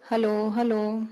Hello, hello.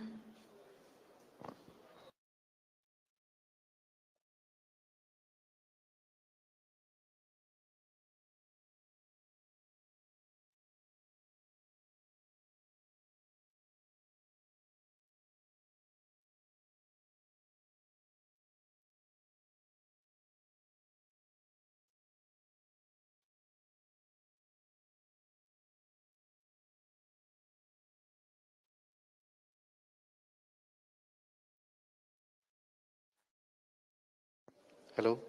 Hello,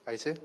I say.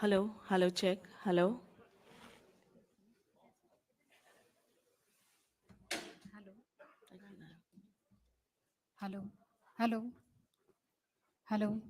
Hello, hello, check. Hello. Hello, hello, hello.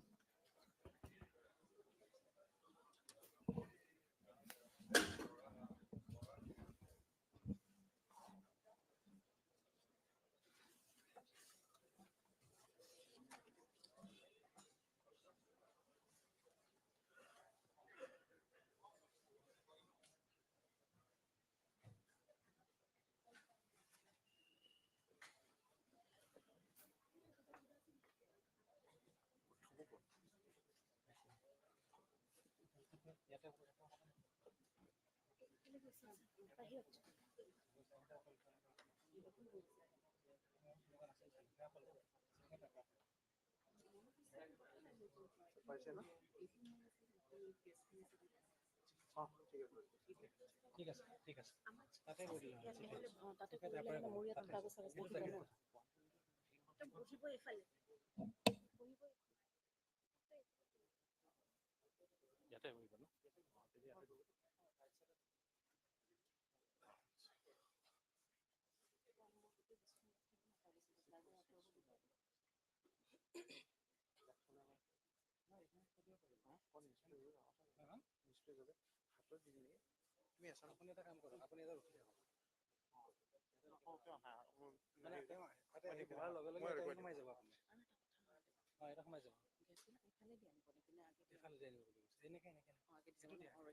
ঠিক আছে ঠিক আছে তাতে কৰি দিলোঁ তাতে কৰিলে মানে মোৰ ইয়াত কাগজ চাগজ থাকিব ন বহিব এইফালে ইয়াতে বহিব ন তুমি আছা আপুনি এটা কাম কৰক আপুনি এটা ৰখি থাকক মানে তাতে বহাৰ লগে লগে এটা সোমাই যাব আপুনি অঁ এটা সোমাই যাব এইফালে দিয়ে আনিব বুলি কৈছে এনেকৈ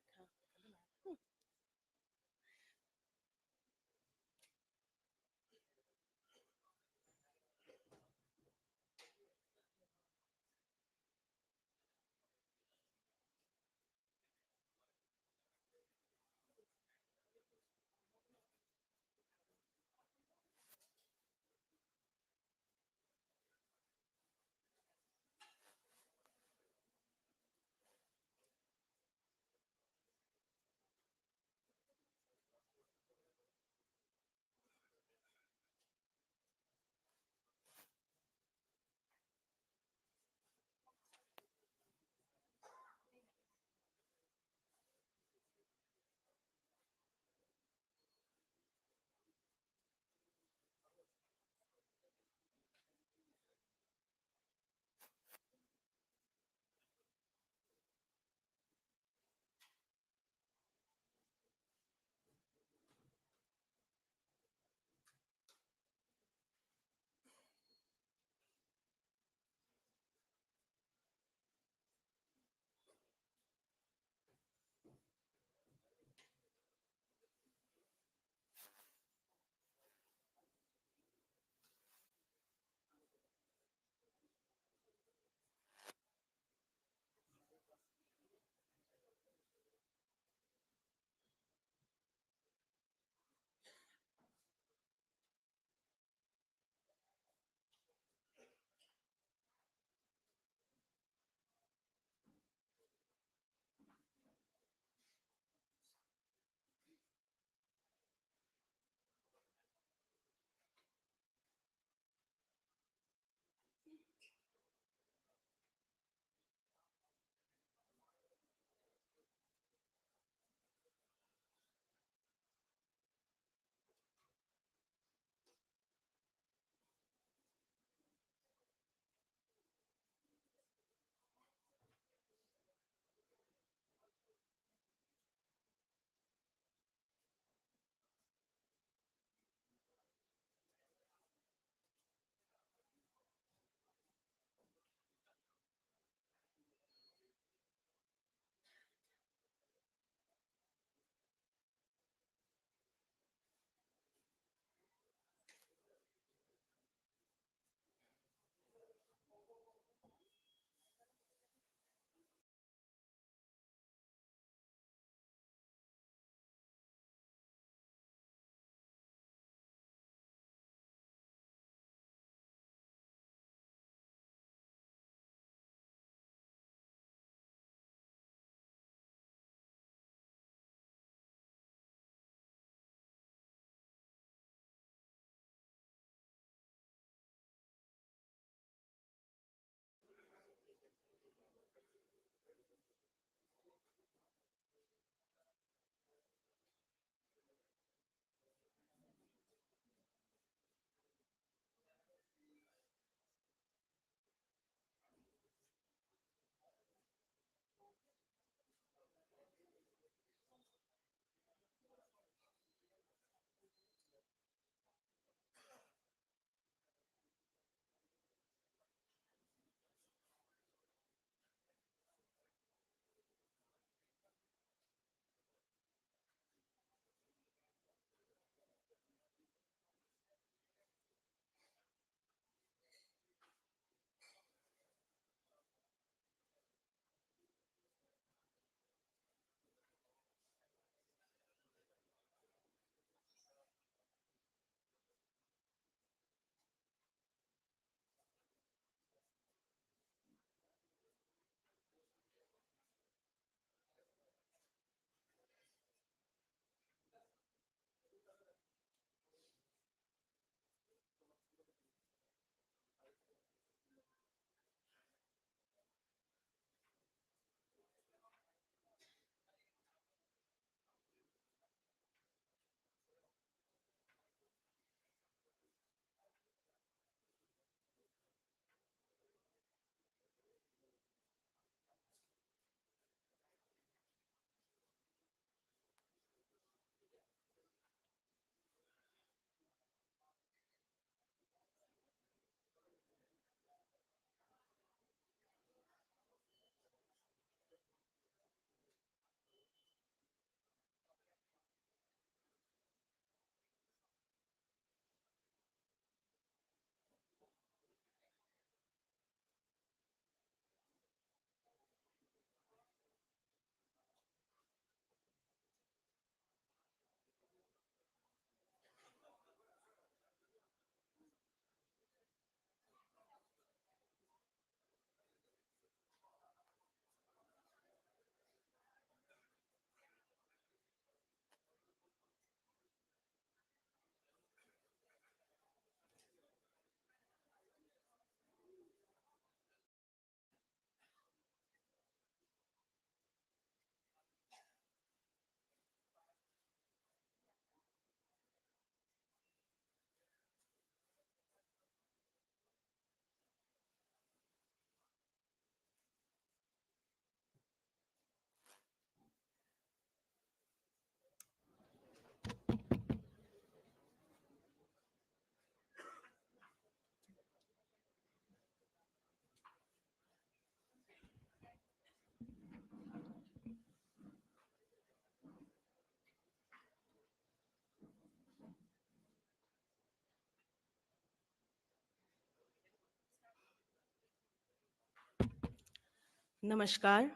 Namaskar.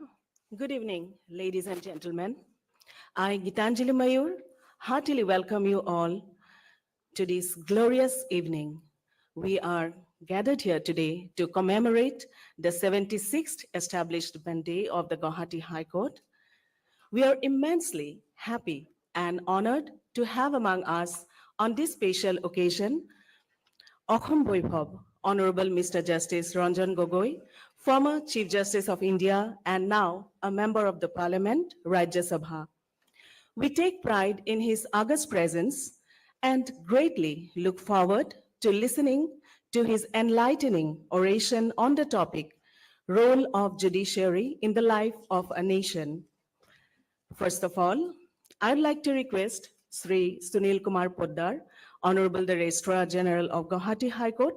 Good evening, ladies and gentlemen. I, Gitanjali Mayur, heartily welcome you all to this glorious evening. We are gathered here today to commemorate the 76th establishment day of the Guwahati High Court. We are immensely happy and honored to have among us on this special occasion Akhom Boibhav, Honorable Mr. Justice Ranjan Gogoi, former Chief Justice of India and now a member of the Parliament, Rajya Sabha. We take pride in his august presence and greatly look forward to listening to his enlightening oration on the topic, Role of Judiciary in the Life of a Nation. First of all, I'd like to request Sri Sunil Kumar Poddar, Honorable the Registrar General of Guwahati High Court,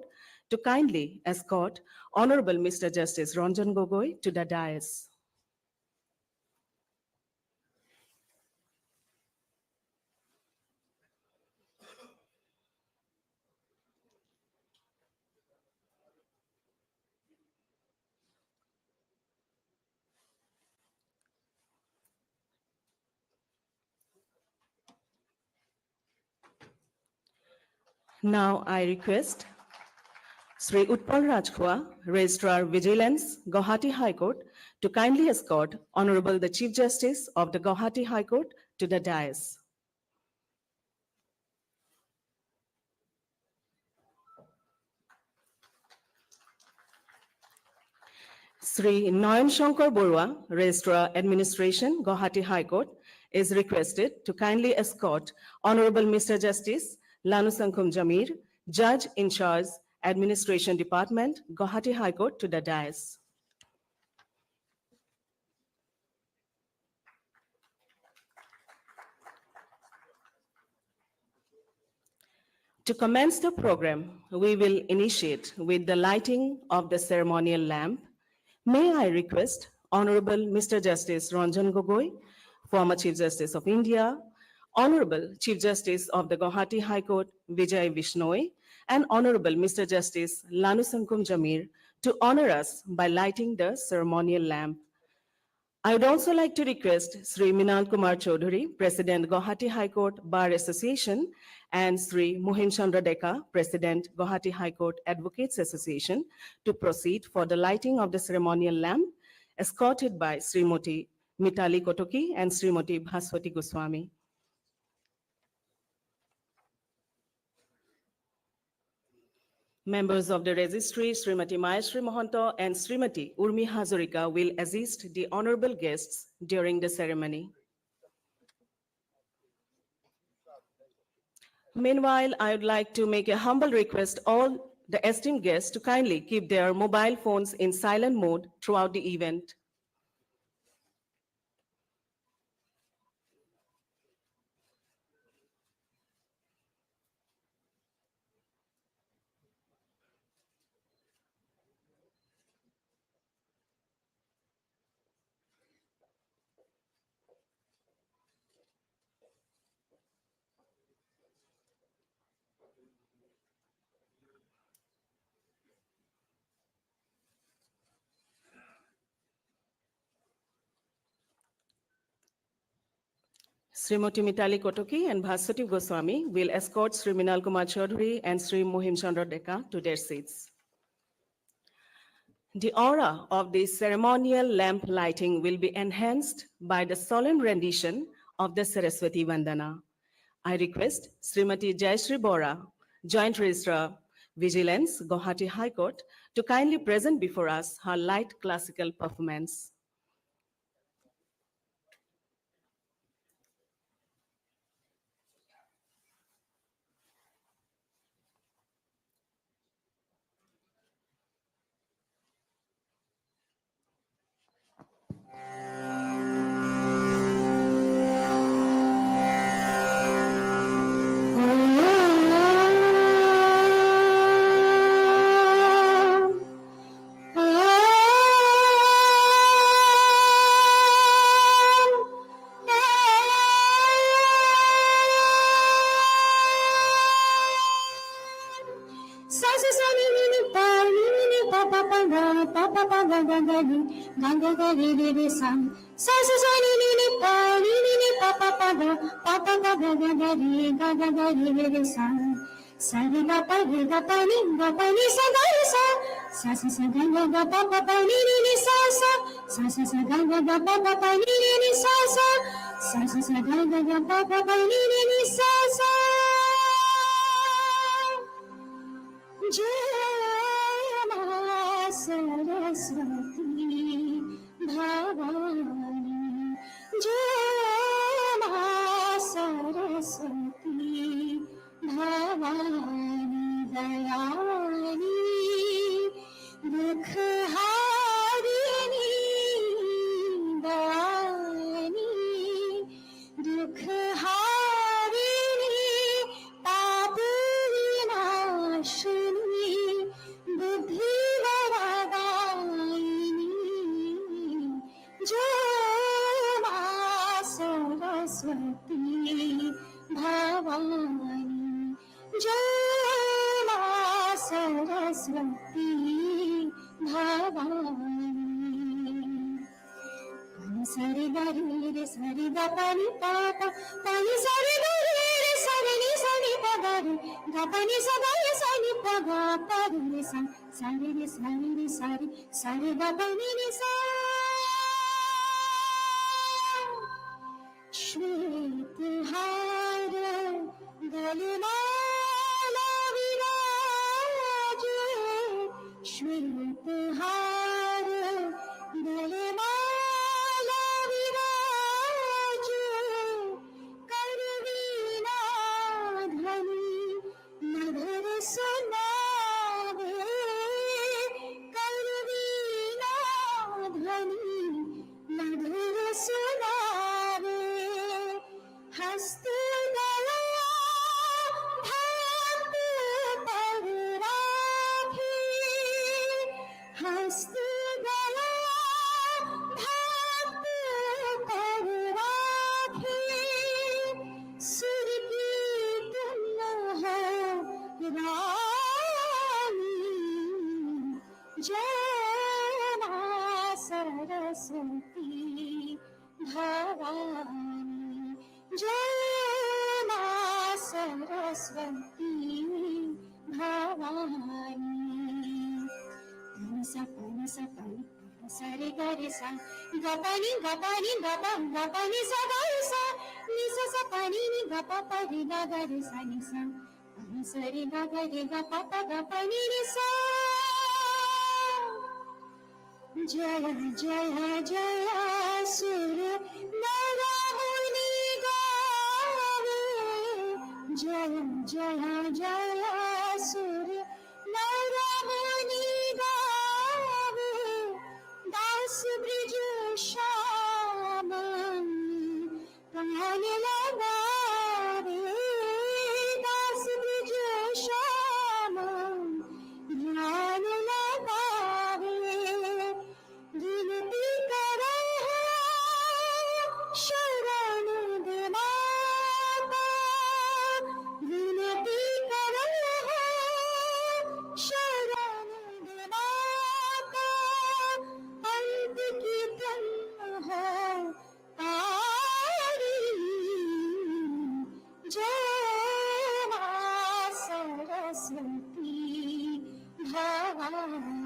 to kindly escort Honorable Mr. Justice Ranjan Gogoi to the dais. Now I request Sri Utpal Rajkhua, Registrar Vigilance, Guwahati High Court, to kindly escort Honorable the Chief Justice of the Guwahati High Court to the dais. Sri Nayan Shankar Borua, Registrar Administration, Guwahati High Court, is requested to kindly escort Honorable Mr. Justice Lanusankum Jamir, Judge in Charge, Administration Department, Guwahati High Court, to the dais. To commence the program, we will initiate with the lighting of the ceremonial lamp. May I request Honorable Mr. Justice Ranjan Gogoi, former Chief Justice of India, Honorable Chief Justice of the Guwahati High Court, Vijay Vishnoi, and Honorable Mr. Justice Lanusankum Jamir to honor us by lighting the ceremonial lamp. I would also like to request Sri Minal Kumar Chaudhary, President, Guwahati High Court Bar Association, and Sri Mohim Chandra Deka, President, Guwahati High Court Advocates Association, to proceed for the lighting of the ceremonial lamp, escorted by Srimati Mitali Kotoki and Srimati Bhaswati Goswami. Members of the registry, Srimati Mayasri Mohanto and Srimati Urmi Hazarika, will assist the honorable guests during the ceremony. Meanwhile, I would like to make a humble request all the esteemed guests to kindly keep their mobile phones in silent mode throughout the event. Srimati Mitali Kotoki and Bhaswati Goswami will escort Sri Minal Kumar Chaudhary and Sri Mohim Chandra Deka to their seats. The aura of the ceremonial lamp lighting will be enhanced by the solemn rendition of the Saraswati Vandana. I request Srimati Jayashree Bora, Joint Registrar, Vigilance, Guwahati High Court, to kindly present before us her light classical performance. Sa sa sa ni ni pa ni ni pa pa pa ga pa pa pa ga ga ga ni ga ga ga re re re sa sa sa sa ni pa ni pa pa pa ga ga ga ga re ga ga re re sa sa re ga pa ni sa ga re sa sa sa sa ga pa ni sa sa sa sa sa ga pa ni sa sa sa sa sa ga pa ni sa sa जय मां सरस्वती भवानी जय मां सरस्वती भवानी दयानी दुख हारिणी दयानी दुख हारिणी पाप विनाशिनी बुद्धि वरदायिनी जय मां सरस्वती भवानी जय मां सरस्वती भवानी सरि गरि रे सरि ग पनि पापा पनि सरि गरि रे सरि नि सनि प गरि ग पनि स गरि सनि प ग प रे स सरि रे सरि सरि ग पनि नि सा श्वेत हार गलमाला विराज श्वेत हार गलमाला विराज करवीना ध्वनि मधुर सुनावे करवीना ध्वनि मधुर सुनावे हस्त गला भक्त पर राखी हस्त गला भक्त पर राखी सुर की तुम है रानी जय मां सरस्वती भवानी जय मां सरस्वती भवानी सा सरि गरि सा ग पनि ग पनि सा गरि सा नि सा सा पनि नि ग प प रि ग गरि सा नि सा पनि सरि ग गरि ग प प ग पनि नि सा जय जय जय सुर नर मुनि गावे जय जय जय सुर नर मुनि गावे दास ब्रिज श्याम कान लगावे दास ब्रिज श्याम ध्यान लगावे विनती करे शरण दे माता विनती करे शरण दे माता अंत की तुम है तारी जय मां सरस्वती भवानी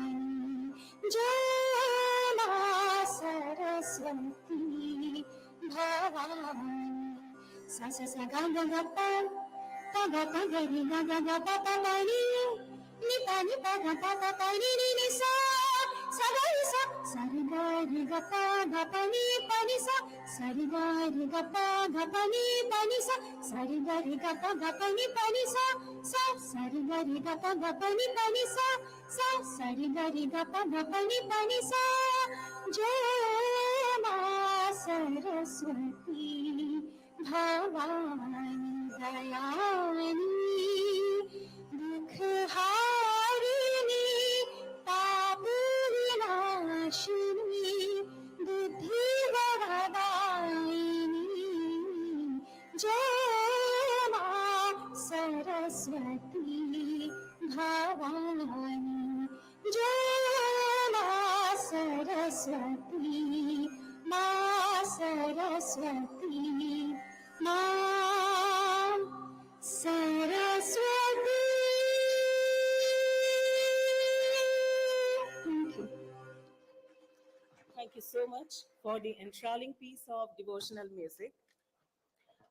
जय मां सरस्वती भवानी सा सा सा गा गा गा पा ग रि ग ग ग प प नि नि प ग प प नि नि सा सा ग रि सा सा रि ग रि ग प ग प नि सा सा रि ग रि ग प ग प नि सा सा रि ग रि ग प ग प नि सा सा सा रि ग रि ग प ग प नि सा सा सा रि ग रि ग प ग प नि सा जय मां सरस्वती भवानी दयानी दुख हारिणी पाप विनाशिनी बुद्धि वरदायिनी जय मां सरस्वती भवानी जय मां Saraswati Saraswati, Ma Saraswati, Ma Saraswati. Thank you. Thank you so much for the enthralling piece of devotional music.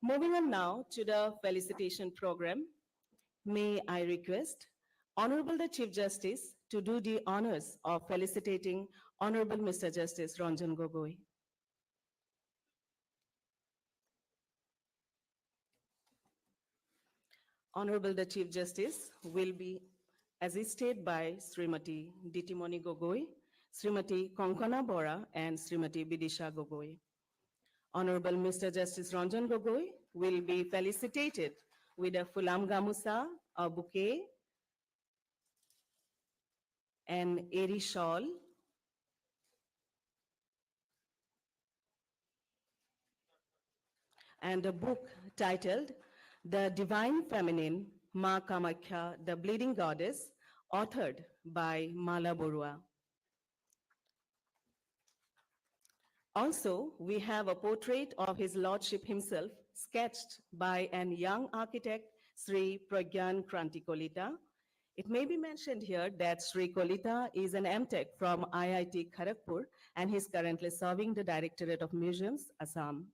Moving on now to the felicitation program, may I request Honorable the Chief Justice to do the honors of felicitating Honorable Mr. Justice Ranjan Gogoi. Honorable the Chief Justice will be assisted by Srimati Ditimoni Gogoi, Srimati Konkona Bora, and Srimati Bidisha Gogoi. Honorable Mr. Justice Ranjan Gogoi will be felicitated with a Fulam Gamusa, a bouquet, an airy shawl, and a book titled The Divine Feminine, Ma Kamakhya, the Bleeding Goddess, authored by Mala Borua. Also, we have a portrait of His Lordship himself, sketched by an young architect, Sri Pragyan Kranti Kolita. It may be mentioned here that Sri Kolita is an MTech from IIT Kharagpur, and he's currently serving the Directorate of Museums, Assam.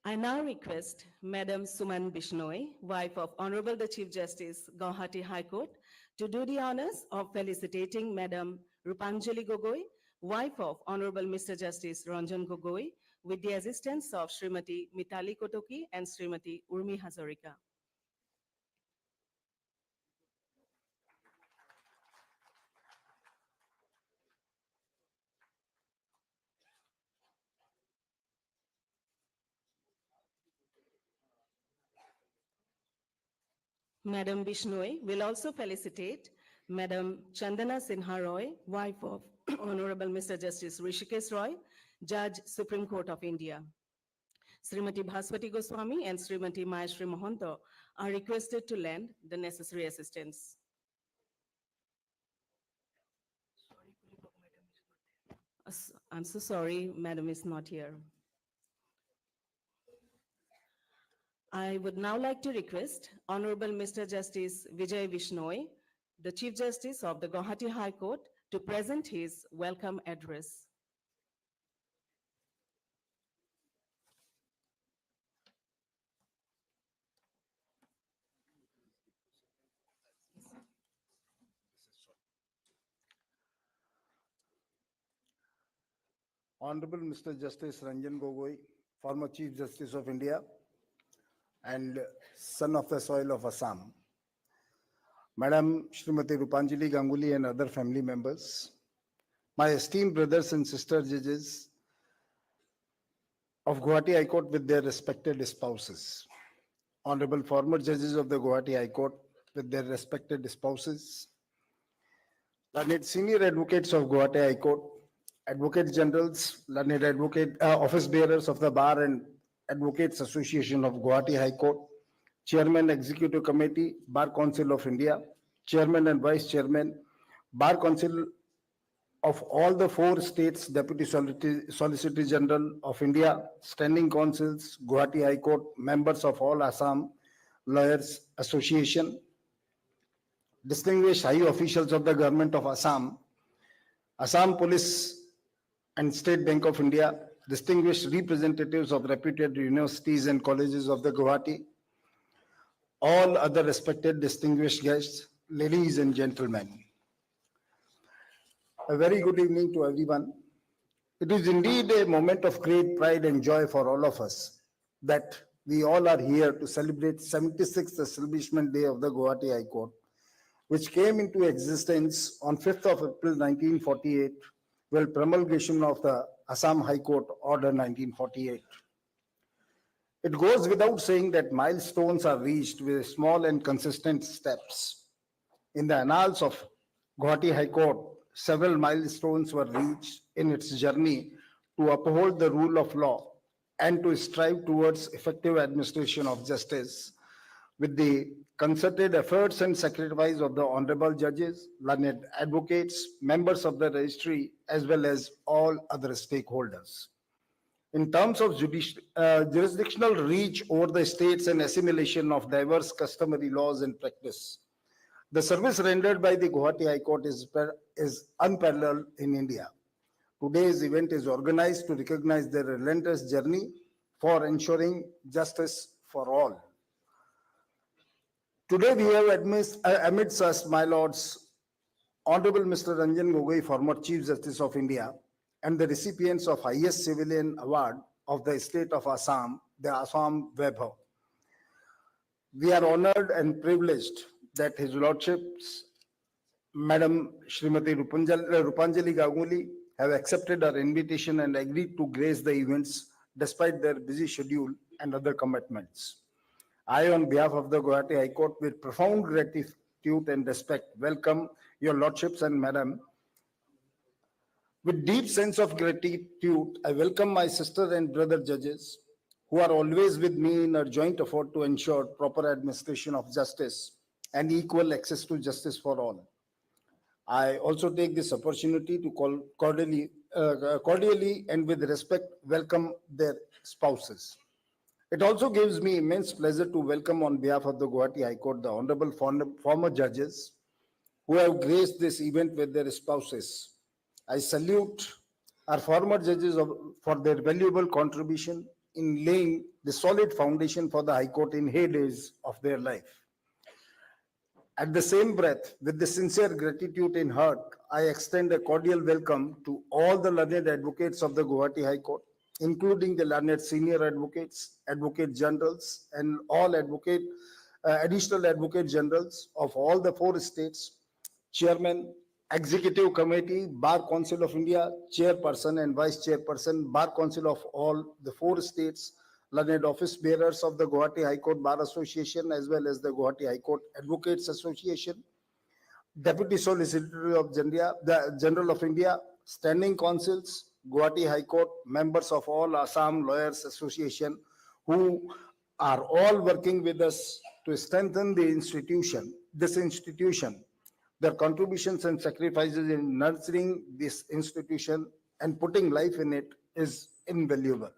I now request Madam Suman Bishnoi, wife of Honorable the Chief Justice, Guwahati High Court, to do the honors of felicitating Madam Rupanjali Gogoi, wife of Honorable Mr. Justice Ranjan Gogoi, with the assistance of Srimati Mitali Kotoki and Srimati Urmi Hazarika. Madam Bishnoi will also felicitate Madam Chandana Sinha Roy, wife of Honorable Mr. Justice Rishikesh Roy, Judge, Supreme Court of India. Srimati Bhaswati Goswami and Srimati Mayashri Mohanto are requested to lend the necessary assistance. I'm so sorry, Madam is not here. I would now like to request Honorable Mr. Justice Vijay Vishnoi, the Chief Justice of the Guwahati High Court, to present his welcome address. Honorable Mr. Justice Ranjan Gogoi, former Chief Justice of India and son of the soil of Assam. Madam Srimati Rupanjali Ganguly and other family members, my esteemed brothers and sister judges of Guwahati High Court with their respected spouses, honorable former judges of the Guwahati High Court with their respected spouses, learned senior advocates of Guwahati High Court, advocate generals, learned advocate office bearers of the Bar and Advocates Association of Guwahati High Court, Chairman Executive Committee, Bar Council of India, Chairman and Vice Chairman, Bar Council of all the 4 states, Deputy Solicitor General of India, Standing Councils, Guwahati High Court, members of all Assam Lawyers Association, distinguished high officials of the Government of Assam, Assam Police and State Bank of India, distinguished representatives of reputed universities and colleges of the Guwahati, all other respected distinguished guests, ladies and gentlemen. A very good evening to everyone. It is indeed a moment of great pride and joy for all of us that we all are here to celebrate 76th Establishment Day of the Guwahati High Court, which came into existence on 5th of April 1948, with promulgation of the Assam High Court Order 1948. It goes without saying that milestones are reached with small and consistent steps. In the annals of Guwahati High Court, several milestones were reached in its journey to uphold the rule of law and to strive towards effective administration of justice. With the concerted efforts and sacrifice of the honorable judges, learned advocates, members of the registry, as well as all other stakeholders. In terms of jurisdictional reach over the states and assimilation of diverse customary laws and practice, the service rendered by the Guwahati High Court is unparalleled in India. Today's event is organized to recognize their relentless journey for ensuring justice for all. Today we have amidst us, my lords, Honorable Mr. Ranjan Gogoi, former Chief Justice of India, and the recipients of highest civilian award of the state of Assam, the Assam Vaibhav. We are honored and privileged that His Lordships, Madam Srimati Rupanjali Ganguli, have accepted our invitation and agreed to grace the events despite their busy schedule and other commitments. I, on behalf of the Guwahati High Court, with profound gratitude and respect, welcome your Lordships and Madam. With deep sense of gratitude, I welcome my sister and brother judges who are always with me in our joint effort to ensure proper administration of justice and equal access to justice for all. I also take this opportunity to cordially and with respect welcome their spouses. It also gives me immense pleasure to welcome on behalf of the Guwahati High Court the honorable former judges who have graced this event with their spouses. I salute our former judges for their valuable contribution in laying the solid foundation for the High Court in heydays of their life. At the same breath, with the sincere gratitude in heart, I extend a cordial welcome to all the learned advocates of the Guwahati High Court, including the learned senior advocates, advocate generals, and all additional advocate generals of all the 4 states, chairman, executive committee, Bar Council of India, chairperson and vice chairperson, Bar Council of all the 4 states, learned office bearers of the Guwahati High Court Bar Association, as well as the Guwahati High Court Advocates Association, Deputy Solicitor of General of India, standing councils, Guwahati High Court, members of all Assam Lawyers Association, who are all working with us to strengthen this institution. Their contributions and sacrifices in nurturing this institution and putting life in it is invaluable.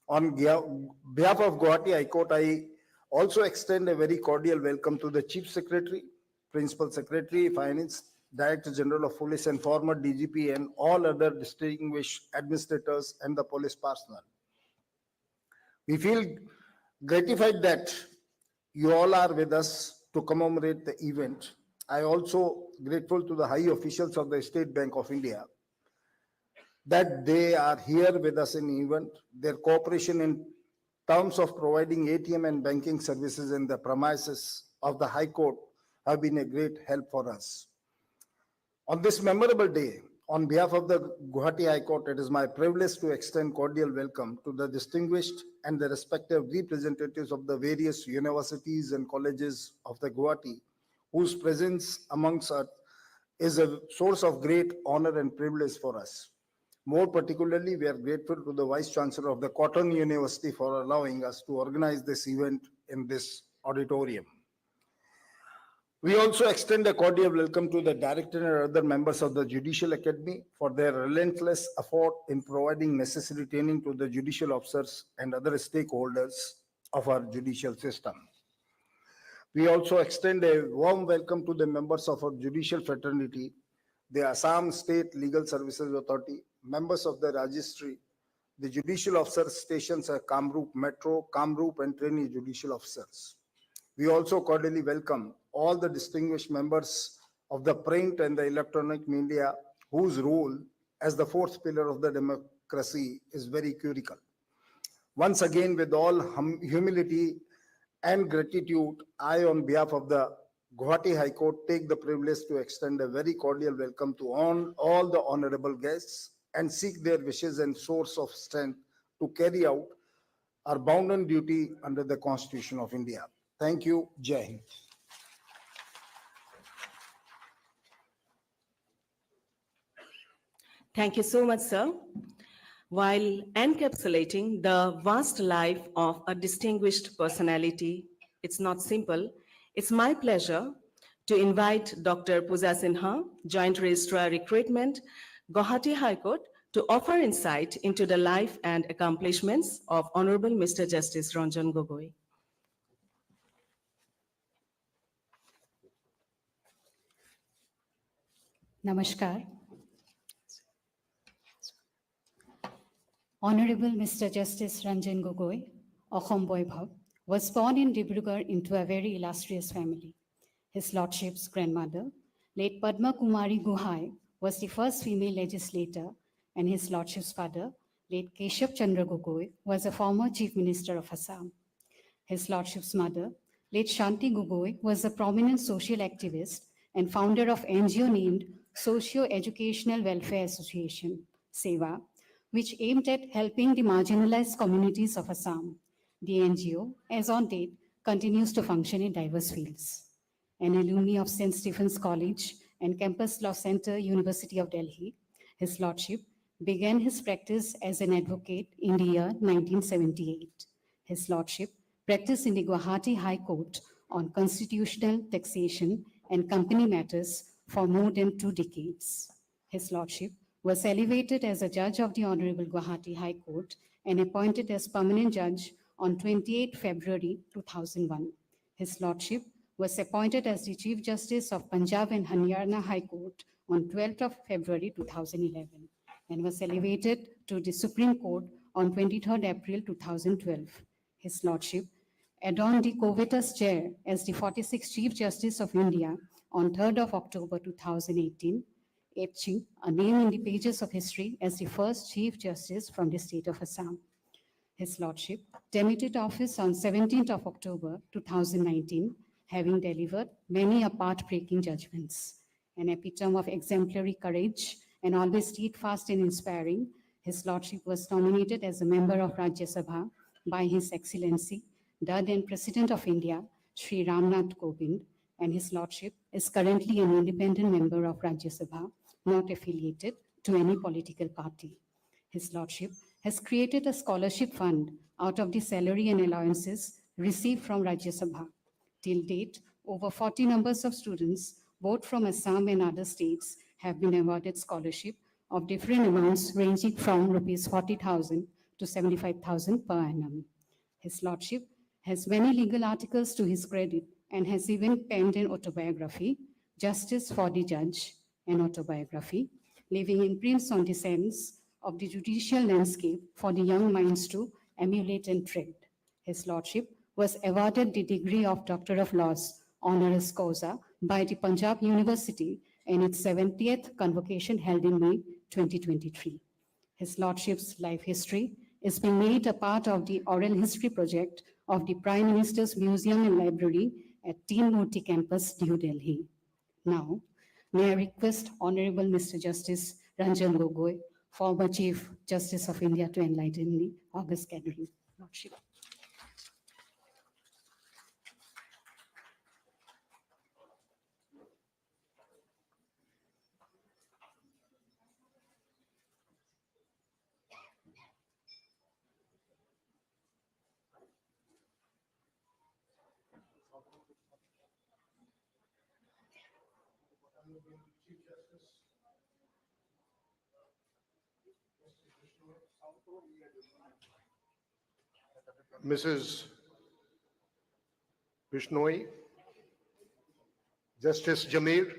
On behalf of Guwahati High Court, I also extend a very cordial welcome to the Chief Secretary, Principal Secretary, Finance, Director General of Police and former DGP and all other distinguished administrators and the police personnel. We feel gratified that you all are with us to commemorate the event. I also grateful to the high officials of the State Bank of India that they are here with us in the event. Their cooperation in terms of providing ATM and banking services in the premises of the High Court have been a great help for us. On this memorable day, on behalf of the Guwahati High Court, it is my privilege to extend cordial welcome to the distinguished and the respective representatives of the various universities and colleges of the Guwahati, whose presence amongst us is a source of great honor and privilege for us. More particularly, we are grateful to the Vice Chancellor of the Cotton University for allowing us to organize this event in this auditorium. We also extend a cordial welcome to the Director and other members of the Judicial Academy for their relentless effort in providing necessary training to the judicial officers and other stakeholders of our judicial system. We also extend a warm welcome to the members of our judicial fraternity, the Assam State Legal Services Authority, members of the registry, the judicial officers stations at Kamrup Metro, Kamrup and trainee judicial officers. We also cordially welcome all the distinguished members of the print and the electronic media whose role as the 4th pillar of the democracy is very critical. Once again, with all humility and gratitude, I, on behalf of the Guwahati High Court, take the privilege to extend a very cordial welcome to all the honorable guests and seek their wishes and source of strength to carry out our bounden duty under the Constitution of India. Thank you. Jai Hind. Thank you so much, sir. While encapsulating the vast life of a distinguished personality, it's not simple. It's my pleasure to invite Dr. Pooja Sinha, Joint Registrar Recruitment, Guwahati High Court, to offer insight into the life and accomplishments of Honorable Mr. Justice Ranjan Gogoi. Namaskar. Honorable Mr. Justice Ranjan Gogoi, Achom Boibhav, was born in Dibrugarh into a very illustrious family. His Lordship's grandmother, late Padma Kumari Guhai, was the first female legislator, and his Lordship's father, late Keshav Chandra Gogoi, was a former Chief Minister of Assam. His Lordship's mother, late Shanti Gogoi, was a prominent social activist and founder of NGO named Socio-Educational Welfare Association, SEWA, which aimed at helping the marginalized communities of Assam. The NGO, as on date, continues to function in diverse fields. An alumni of St. Stephen's College and Campus Law Center, University of Delhi, his Lordship began his practice as an advocate in the year 1978. His Lordship practiced in the Guwahati High Court on constitutional, taxation, and company matters for more than 2 decades. His Lordship was elevated as a judge of the Honorable Guwahati High Court and appointed as permanent judge on 28 February 2001. His Lordship was appointed as the Chief Justice of Punjab and Haryana High Court on 12th of February 2011 and was elevated to the Supreme Court on 23rd April 2012. His Lordship adorned the covetous chair as the 46th Chief Justice of India on 3rd of October 2018, etching a name in the pages of history as the first Chief Justice from the state of Assam. His Lordship demitted office on 17th of October 2019, having delivered many path-breaking judgments. An epitome of exemplary courage and always steadfast and inspiring, His Lordship was nominated as a member of Rajya Sabha by His Excellency, the then President of India, Sri Ramnath Kovind, and His Lordship is currently an independent member of Rajya Sabha, not affiliated to any political party. His Lordship has created a scholarship fund out of the salary and allowances received from Rajya Sabha. Till date, over 40 numbers of students, both from Assam and other states, have been awarded scholarship of different amounts ranging from Rs 40,000 to 75,000 per annum. His Lordship has many legal articles to his credit and has even penned an autobiography, Justice for the Judge, an autobiography, leaving imprints on the sense of the judicial landscape for the young minds to emulate and tread. His Lordship was awarded the degree of Doctor of Laws, honoris causa, by the Punjab University in its 70th convocation held in May 2023. His Lordship's life history is being made a part of the oral history project of the Prime Minister's Museum and Library at Teen Murti Campus, New Delhi. Now, may I request Honorable Mr. Justice Ranjan Gogoi, former Chief Justice of India, to enlighten the august gathering. Lordship. Mrs. Bishnoi, Justice Jamir,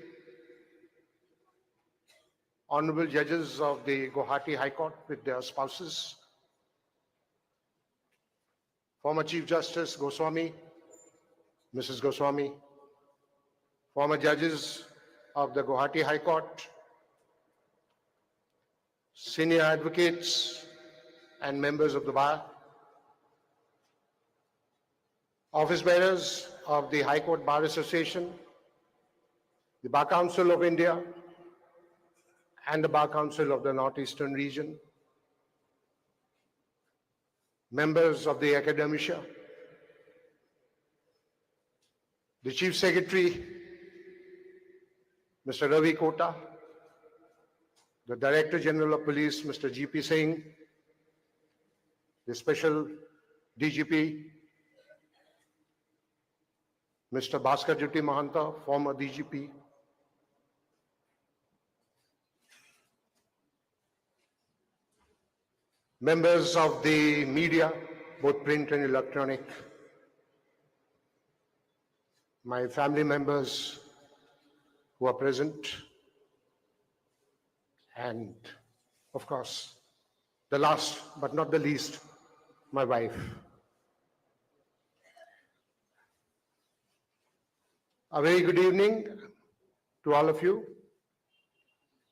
Honorable Judges of the Guwahati High Court with their spouses, former Chief Justice Goswami, Mrs. Goswami, former judges of the Guwahati High Court, senior advocates and members of the bar, office bearers of the High Court Bar Association, the Bar Council of India, and the Bar Council of the Northeastern region, members of the Academia, the Chief Secretary, Mr. Ravi Kota, the Director General of Police, Mr. G.P. Singh, the Special DGP, Mr. Bhaskar Jyoti Mahanta, former DGP, members of the media, both print and electronic, my family members who are present, and of course, the last but not the least, my wife. A very good evening to all of you.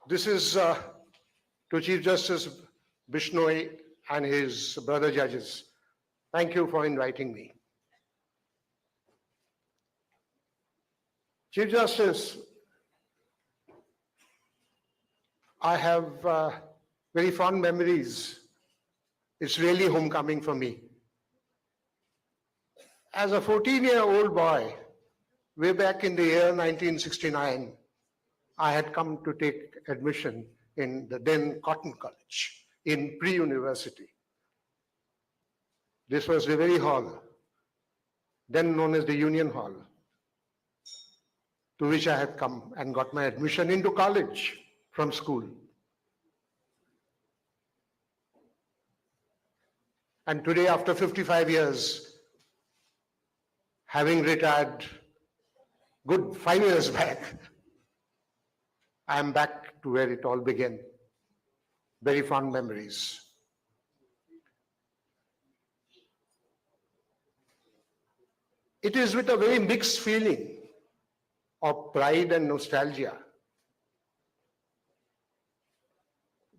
This is to Chief Justice Bishnoi and his brother judges. Thank you for inviting me. Chief Justice, I have very fond memories. It's really homecoming for me. As a 14-year-old boy, way back in the year 1969, I had come to take admission in the then Cotton College in pre-university. This was the very hall, then known as the Union Hall, to which I had come and got my admission into college from school. And today, after 55 years, having retired good 5 years back, I am back to where it all began. Very fond memories. It is with a very mixed feeling of pride and nostalgia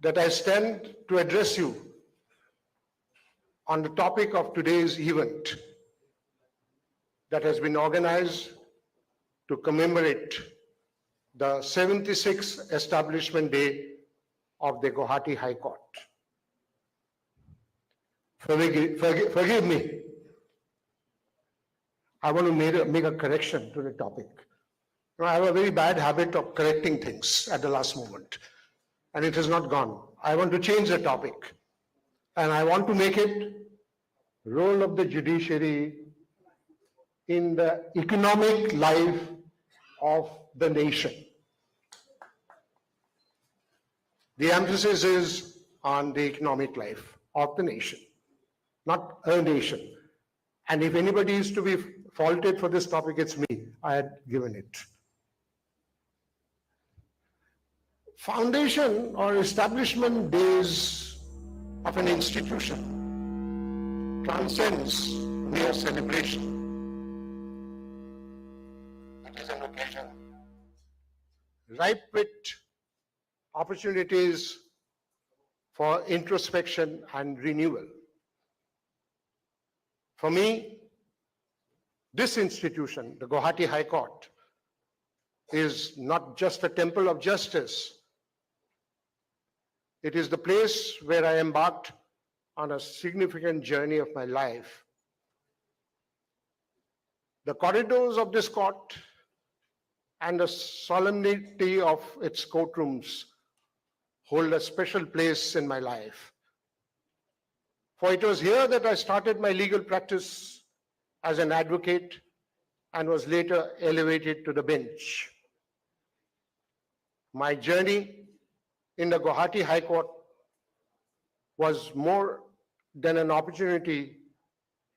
that I stand to address you on the topic of today's event that has been organized to commemorate the 76th Establishment Day of the Guwahati High Court. Forgive me. I want to make a correction to the topic. I have a very bad habit of correcting things at the last moment, and it has not gone. I want to change the topic, and I want to make it role of the judiciary in the economic life of the nation. The emphasis is on the economic life of the nation, not a nation. And if anybody is to be faulted for this topic, it's me. I had given it. Foundation or establishment days of an institution transcends mere celebration. It is an occasion ripe with opportunities for introspection and renewal. For me, this institution, the Guwahati High Court, is not just a temple of justice. It is the place where I embarked on a significant journey of my life. The corridors of this court and the solemnity of its courtrooms hold a special place in my life. For it was here that I started my legal practice as an advocate and was later elevated to the bench. My journey in the Guwahati High Court was more than an opportunity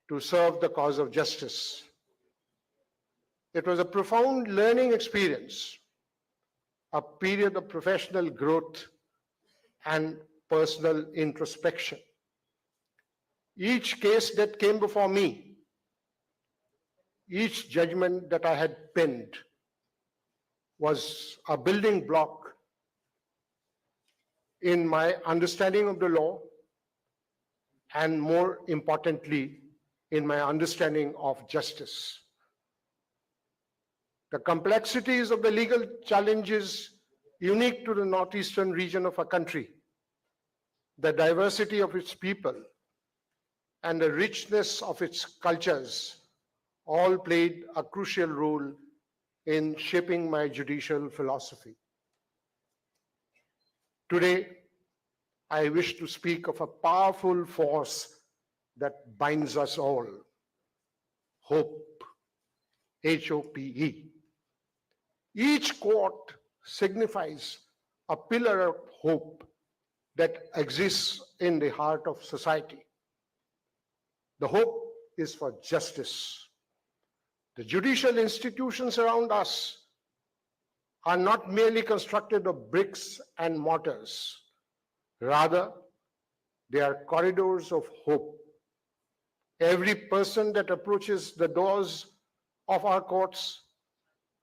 to serve the cause of justice. It was a profound learning experience, a period of professional growth and personal introspection. Each case that came before me, each judgment that I had penned was a building block in my understanding of the law and, more importantly, in my understanding of justice. The complexities of the legal challenges unique to the northeastern region of our country, the diversity of its people, and the richness of its cultures all played a crucial role in shaping my judicial philosophy. Today, I wish to speak of a powerful force that binds us all. Hope. H-O-P-E. Each court signifies a pillar of hope that exists in the heart of society. The hope is for justice. The judicial institutions around us are not merely constructed of bricks and mortars. Rather, they are corridors of hope. Every person that approaches the doors of our courts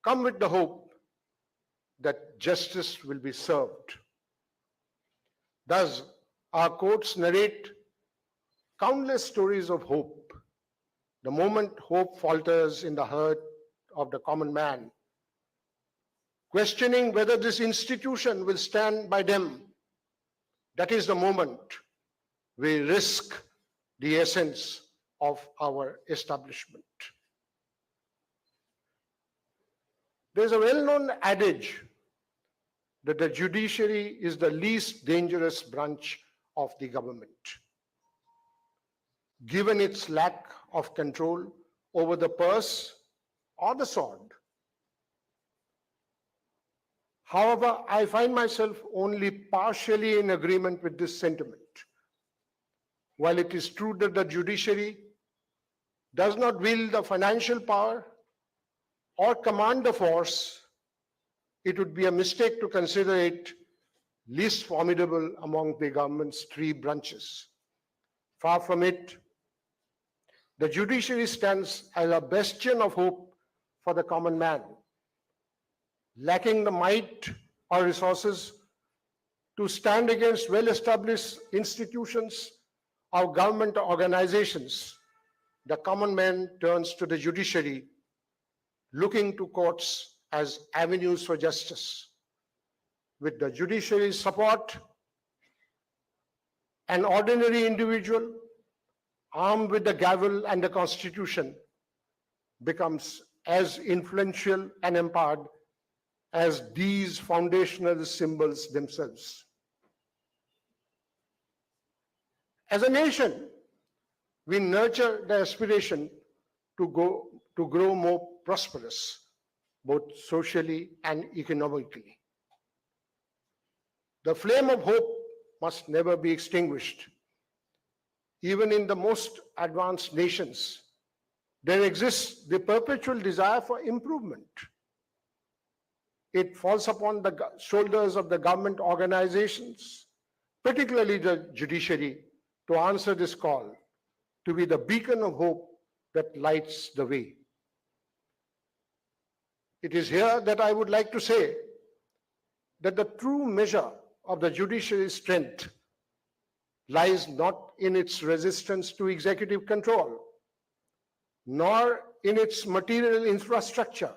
come with the hope that justice will be served. Thus, our courts narrate countless stories of hope. The moment hope falters in the heart of the common man, questioning whether this institution will stand by them, that is the moment we risk the essence of our establishment. There's a well-known adage that the judiciary is the least dangerous branch of the government, given its lack of control over the purse or the sword. However, I find myself only partially in agreement with this sentiment. While it is true that the judiciary does not wield the financial power or command the force, it would be a mistake to consider it least formidable among the government's three branches. Far from it, the judiciary stands as a bastion of hope for the common man. Lacking the might or resources to stand against well-established institutions or government organizations, the common man turns to the judiciary, looking to courts as avenues for justice. With the judiciary's support, an ordinary individual armed with the gavel and the constitution becomes as influential and empowered as these foundational symbols themselves. As a nation, we nurture the aspiration to grow more prosperous, both socially and economically. The flame of hope must never be extinguished. Even in the most advanced nations, there exists the perpetual desire for improvement. It falls upon the shoulders of the government organizations, particularly the judiciary, to answer this call, to be the beacon of hope that lights the way. It is here that I would like to say that the true measure of the judiciary's strength lies not in its resistance to executive control, nor in its material infrastructure,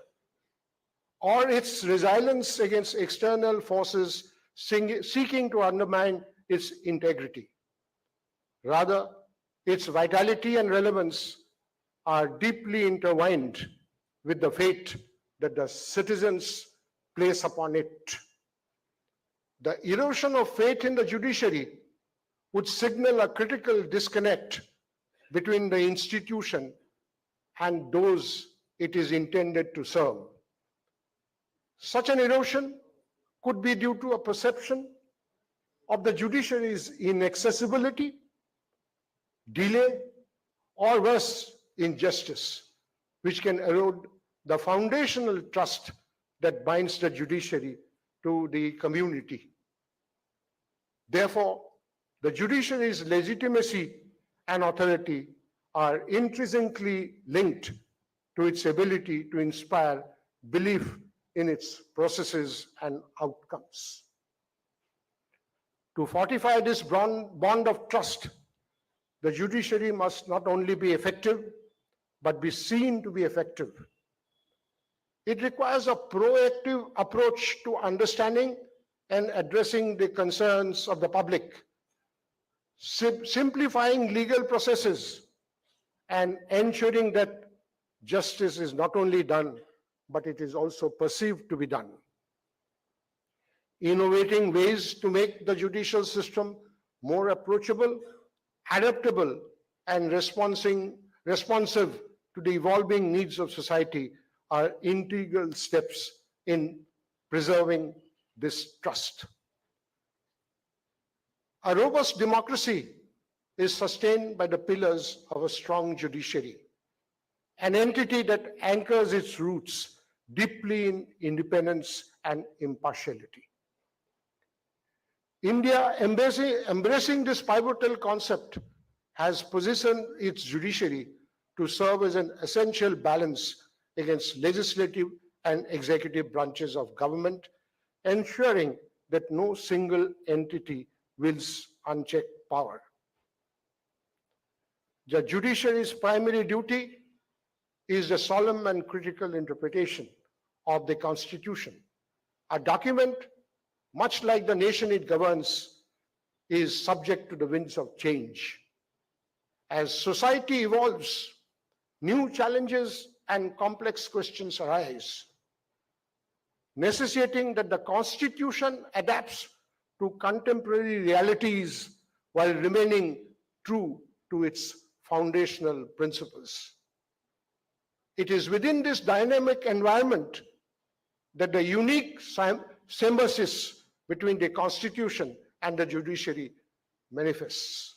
or its resilience against external forces seeking to undermine its integrity. Rather, its vitality and relevance are deeply intertwined with the fate that the citizens place upon it. The erosion of faith in the judiciary would signal a critical disconnect between the institution and those it is intended to serve. Such an erosion could be due to a perception of the judiciary's inaccessibility, delay, or worse, injustice, which can erode the foundational trust that binds the judiciary to the community. Therefore, the judiciary's legitimacy and authority are intrinsically linked to its ability to inspire belief in its processes and outcomes. To fortify this bond of trust, the judiciary must not only be effective, but be seen to be effective. It requires a proactive approach to understanding and addressing the concerns of the public, simplifying legal processes, and ensuring that justice is not only done, but it is also perceived to be done. innovating ways to make the judicial system more approachable, adaptable, and responsive to the evolving needs of society are integral steps in preserving this trust. A robust democracy is sustained by the pillars of a strong judiciary, an entity that anchors its roots deeply in independence and impartiality. India, embracing this pivotal concept, has positioned its judiciary to serve as an essential balance against legislative and executive branches of government, ensuring that no single entity wields unchecked power. The judiciary's primary duty is the solemn and critical interpretation of the Constitution. A document, much like the nation it governs, is subject to the winds of change. As society evolves, new challenges and complex questions arise, necessitating that the Constitution adapts to contemporary realities while remaining true to its foundational principles. It is within this dynamic environment that the unique symbiosis between the Constitution and the judiciary manifests.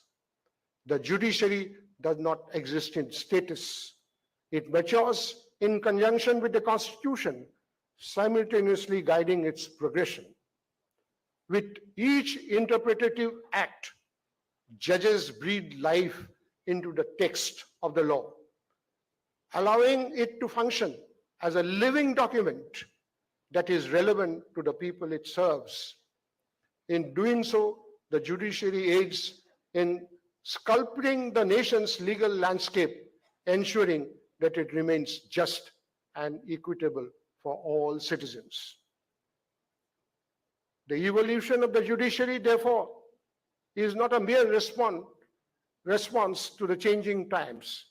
The judiciary does not exist in status. It matures in conjunction with the Constitution, simultaneously guiding its progression. With each interpretative act, judges breathe life into the text of the law, allowing it to function as a living document that is relevant to the people it serves. In doing so, the judiciary aids in sculpting the nation's legal landscape, ensuring that it remains just and equitable for all citizens. The evolution of the judiciary, therefore, is not a mere response to the changing times.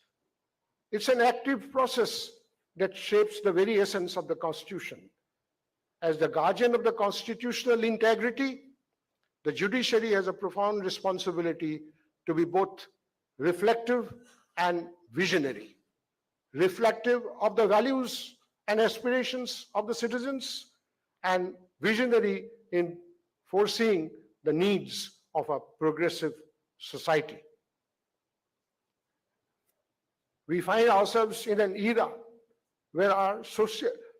It's an active process that shapes the very essence of the Constitution. As the guardian of the constitutional integrity, the judiciary has a profound responsibility to be both reflective and visionary. Reflective of the values and aspirations of the citizens, and visionary in foreseeing the needs of a progressive society. We find ourselves in an era where our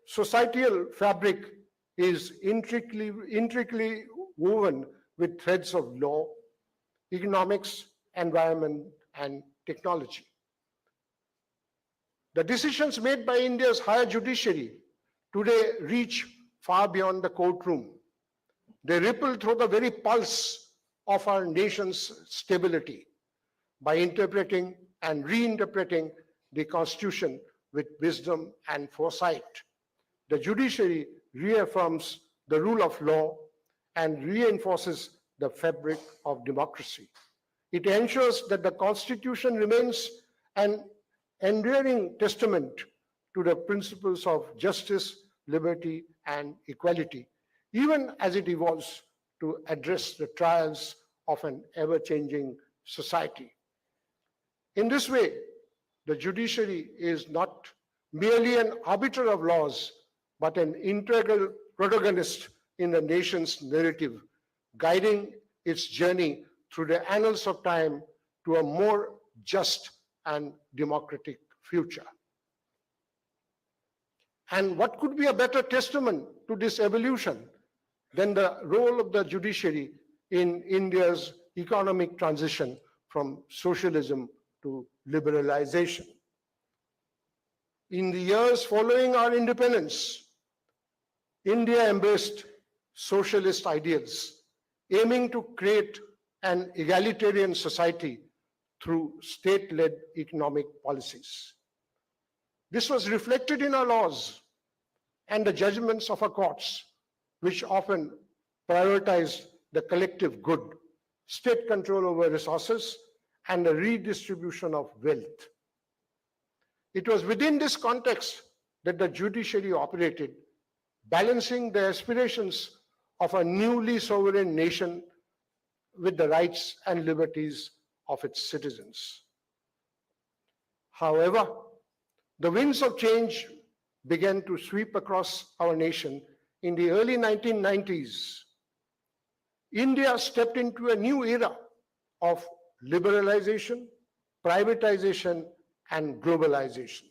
societal fabric is intricately woven with threads of law, economics, environment, and technology. The decisions made by India's higher judiciary today reach far beyond the courtroom. They ripple through the very pulse of our nation's stability by interpreting and reinterpreting the Constitution with wisdom and foresight. The judiciary reaffirms the rule of law and reinforces the fabric of democracy. It ensures that the Constitution remains an enduring testament to the principles of justice, liberty, and equality, even as it evolves to address the trials of an ever-changing society. In this way, the judiciary is not merely an arbiter of laws, but an integral protagonist in the nation's narrative, guiding its journey through the annals of time to a more just and democratic future. And what could be a better testament to this evolution than the role of the judiciary in India's economic transition from socialism to liberalization? In the years following our independence, India embraced socialist ideals, aiming to create an egalitarian society through state-led economic policies. This was reflected in our laws and the judgments of our courts, which often prioritized the collective good, state control over resources, and the redistribution of wealth. It was within this context that the judiciary operated, balancing the aspirations of a newly sovereign nation with the rights and liberties of its citizens. However, the winds of change began to sweep across our nation in the early 1990s. India stepped into a new era of liberalization, privatization, and globalization.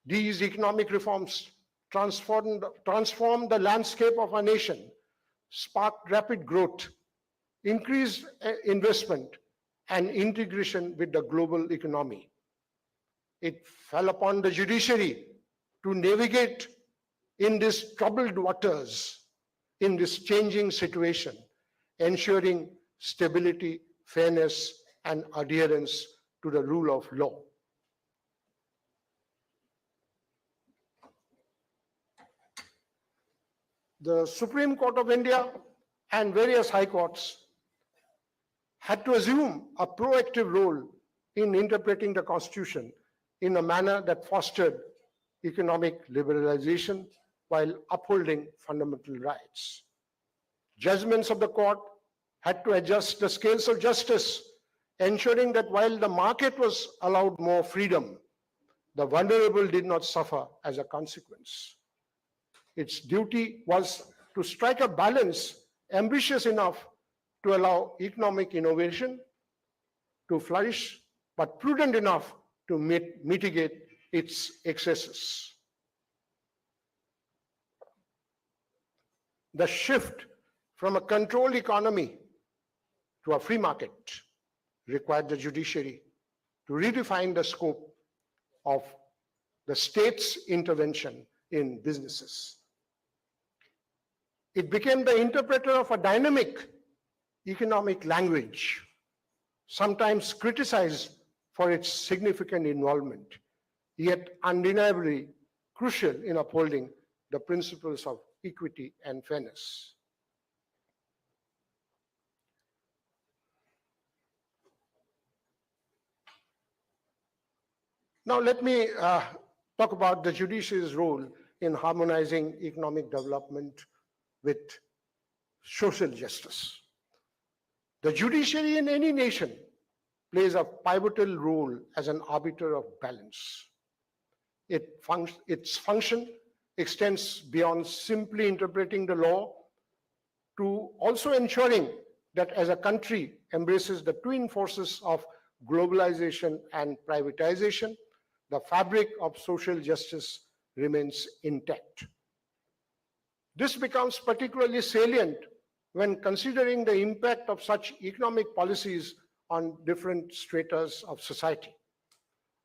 These economic reforms transformed the landscape of our nation, sparked rapid growth, increased investment, and integration with the global economy. It fell upon the judiciary to navigate in these troubled waters, in this changing situation, ensuring stability, fairness, and adherence to the rule of law. The Supreme Court of India and various high courts had to assume a proactive role in interpreting the Constitution in a manner that fostered economic liberalization while upholding fundamental rights. Judgments of the court had to adjust the scales of justice, ensuring that while the market was allowed more freedom, the vulnerable did not suffer as a consequence. Its duty was to strike a balance ambitious enough to allow economic innovation to flourish, but prudent enough to mitigate its excesses. The shift from a controlled economy to a free market required the judiciary to redefine the scope of the state's intervention in businesses. It became the interpreter of a dynamic economic language, sometimes criticized for its significant involvement, yet undeniably crucial in upholding the principles of equity and fairness. Now let me talk about the judiciary's role in harmonizing economic development with social justice. The judiciary in any nation plays a pivotal role as an arbiter of balance. Its function extends beyond simply interpreting the law to also ensuring that as a country embraces the twin forces of globalization and privatization, the fabric of social justice remains intact. This becomes particularly salient when considering the impact of such economic policies on different stratas of society.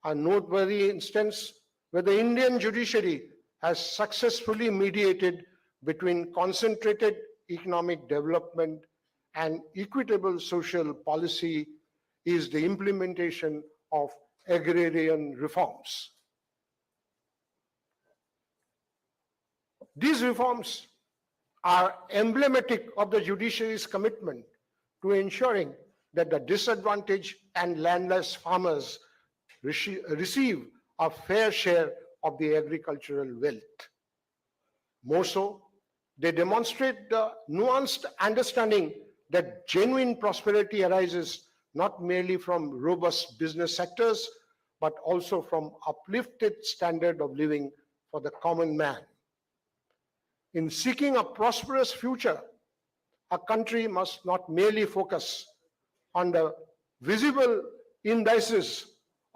A noteworthy instance where the Indian judiciary has successfully mediated between concentrated economic development and equitable social policy is the implementation of agrarian reforms. These reforms are emblematic of the judiciary's commitment to ensuring that the disadvantaged and landless farmers receive a fair share of the agricultural wealth. More so, they demonstrate the nuanced understanding that genuine prosperity arises not merely from robust business sectors, but also from uplifted standard of living for the common man. In seeking a prosperous future, a country must not merely focus on the visible indices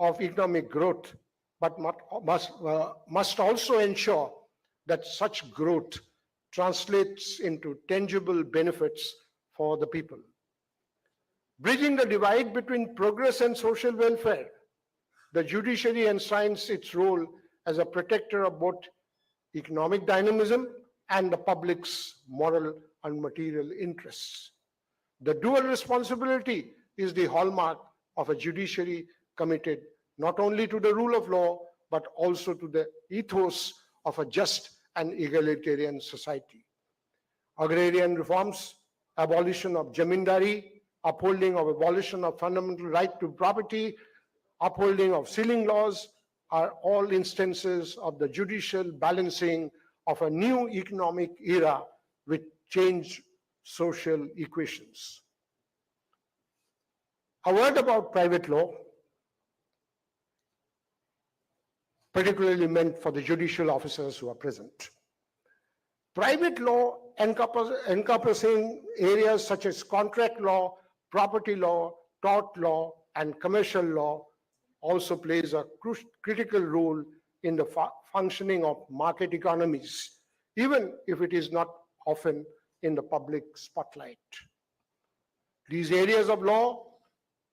of economic growth, but must also ensure that such growth translates into tangible benefits for the people. Bridging the divide between progress and social welfare, the judiciary enshrines its role as a protector of both economic dynamism and the public's moral and material interests. The dual responsibility is the hallmark of a judiciary committed not only to the rule of law, but also to the ethos of a just and egalitarian society. Agrarian reforms, abolition of jamindari, abolition of fundamental right to property, upholding of sealing laws are all instances of the judicial balancing of a new economic era with change social equations. A word about private law, particularly meant for the judicial officers who are present. Private law encompassing areas such as contract law, property law, tort law, and commercial law also plays a critical role in the functioning of market economies, even if it is not often in the public spotlight. These areas of law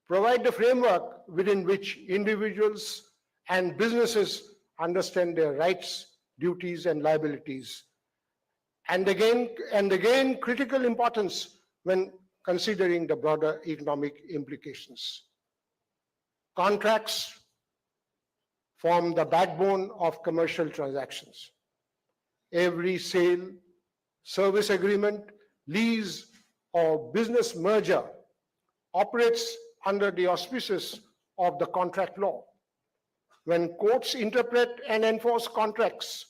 provide the framework within which individuals and businesses understand their rights, duties, and liabilities, and again critical importance when considering the broader economic implications. Contracts form the backbone of commercial transactions. Every sale, service agreement, lease, or business merger operates under the auspices of the contract law. When courts interpret and enforce contracts,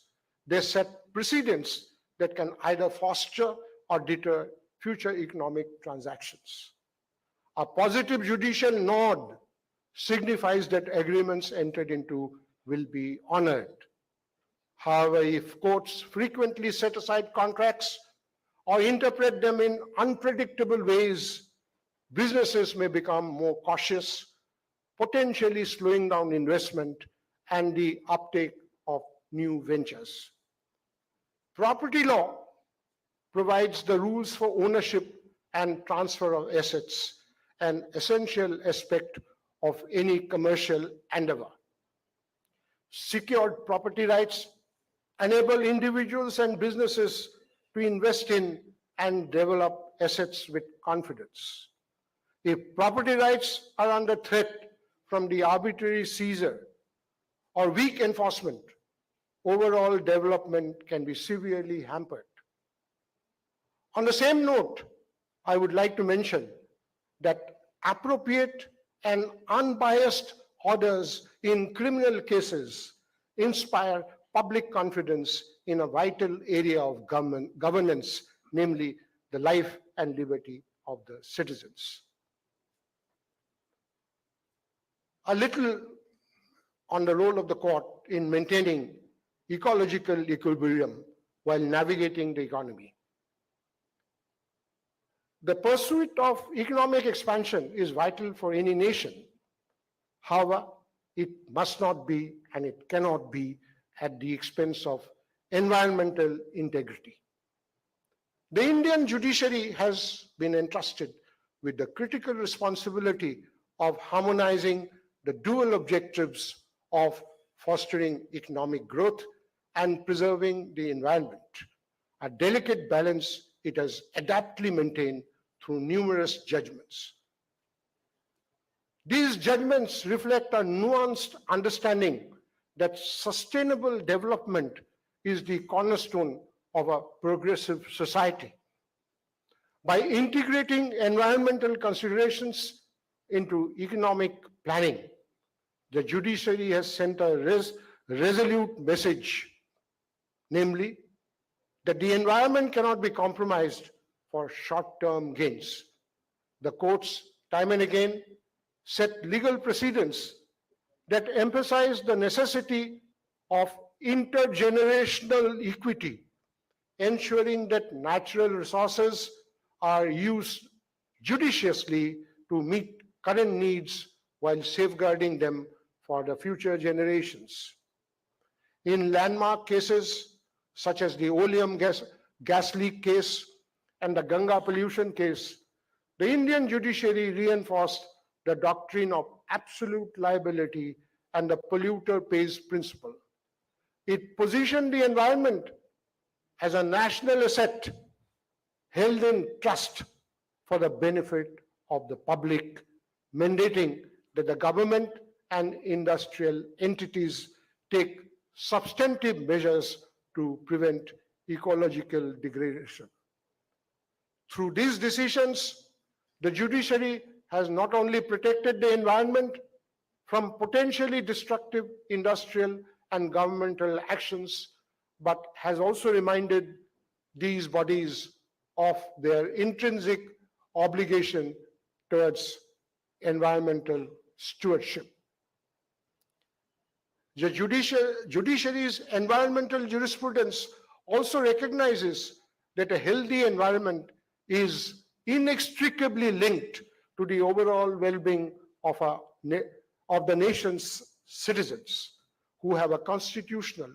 they set precedents that can either foster or deter future economic transactions. A positive judicial nod signifies that agreements entered into will be honored. However, if courts frequently set aside contracts or interpret them in unpredictable ways, businesses may become more cautious, potentially slowing down investment and the uptake of new ventures. Property law provides the rules for ownership and transfer of assets, an essential aspect of any commercial endeavor. Secured property rights enable individuals and businesses to invest in and develop assets with confidence. If property rights are under threat from the arbitrary seizure or weak enforcement, overall development can be severely hampered. On the same note, I would like to mention that appropriate and unbiased orders in criminal cases inspire public confidence in a vital area of governance, namely the life and liberty of the citizens. A little on the role of the court in maintaining ecological equilibrium while navigating the economy. The pursuit of economic expansion is vital for any nation. However, it must not be and it cannot be at the expense of environmental integrity. The Indian judiciary has been entrusted with the critical responsibility of harmonizing the dual objectives of fostering economic growth and preserving the environment, a delicate balance it has adeptly maintained through numerous judgments. These judgments reflect a nuanced understanding that sustainable development is the cornerstone of a progressive society. By integrating environmental considerations into economic planning, the judiciary has sent a resolute message, namely that the environment cannot be compromised for short-term gains. The courts, time and again, set legal precedents that emphasize the necessity of intergenerational equity, ensuring that natural resources are used judiciously to meet current needs while safeguarding them for the future generations. In landmark cases such as the oleum gas leak case and the Ganga pollution case, the Indian judiciary reinforced the doctrine of absolute liability and the polluter pays principle. It positioned the environment as a national asset held in trust for the benefit of the public, mandating that the government and industrial entities take substantive measures to prevent ecological degradation. Through these decisions, the judiciary has not only protected the environment from potentially destructive industrial and governmental actions, but has also reminded these bodies of their intrinsic obligation towards environmental stewardship. The judiciary's environmental jurisprudence also recognizes that a healthy environment is inextricably linked to the overall well-being of the nation's citizens, who have a constitutional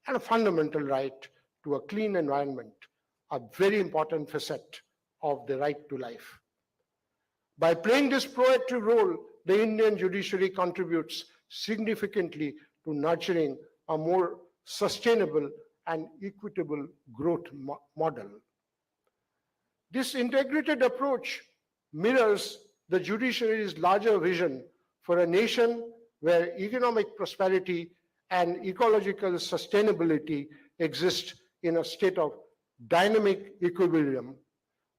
and a fundamental right to a clean environment, a very important facet of the right to life. By playing this proactive role, the Indian judiciary contributes significantly to nurturing a more sustainable and equitable growth model. This integrated approach mirrors the judiciary's larger vision for a nation where economic prosperity and ecological sustainability exist in a state of dynamic equilibrium,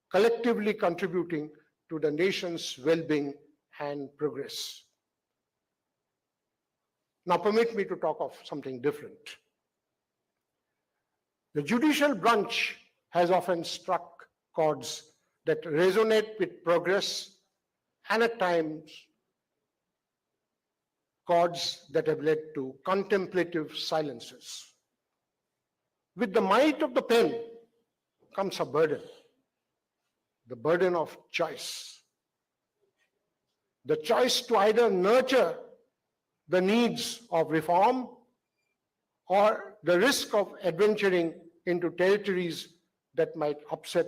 collectively contributing to the nation's well-being and progress. Now permit me to talk of something different. The judicial branch has often struck chords that resonate with progress, and at times chords that have led to contemplative silences. With the might of the pen comes a burden, the burden of choice. The choice to either nurture the needs of reform or the risk of adventuring into territories that might upset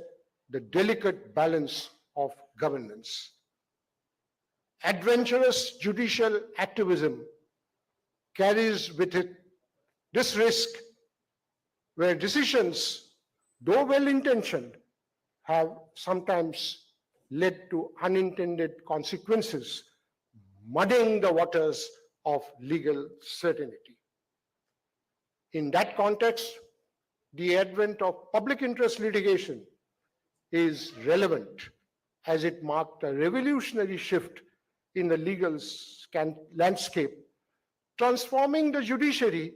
the delicate balance of governance. Adventurous judicial activism carries with it this risk, where decisions, though well-intentioned, have sometimes led to unintended consequences, muddying the waters of legal certainty. In that context, the advent of public interest litigation is relevant, as it marked a revolutionary shift in the legal landscape, transforming the judiciary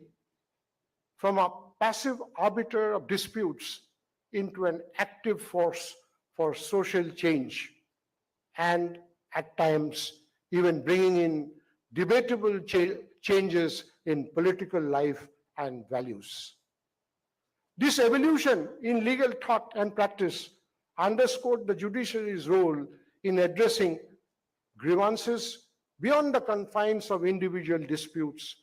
from a passive arbiter of disputes into an active force for social change, and at times even bringing in debatable changes in political life and values. This evolution in legal thought and practice underscored the judiciary's role in addressing grievances beyond the confines of individual disputes,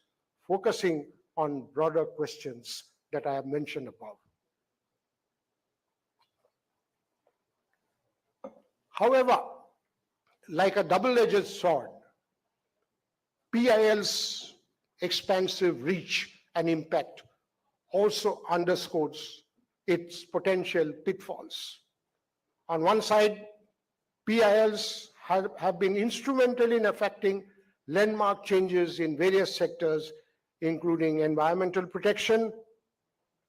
focusing on broader questions that I have mentioned above. However, like a double-edged sword, PIL's expansive reach and impact also underscores its potential pitfalls. On one side, PILs have been instrumental in affecting landmark changes in various sectors, including environmental protection,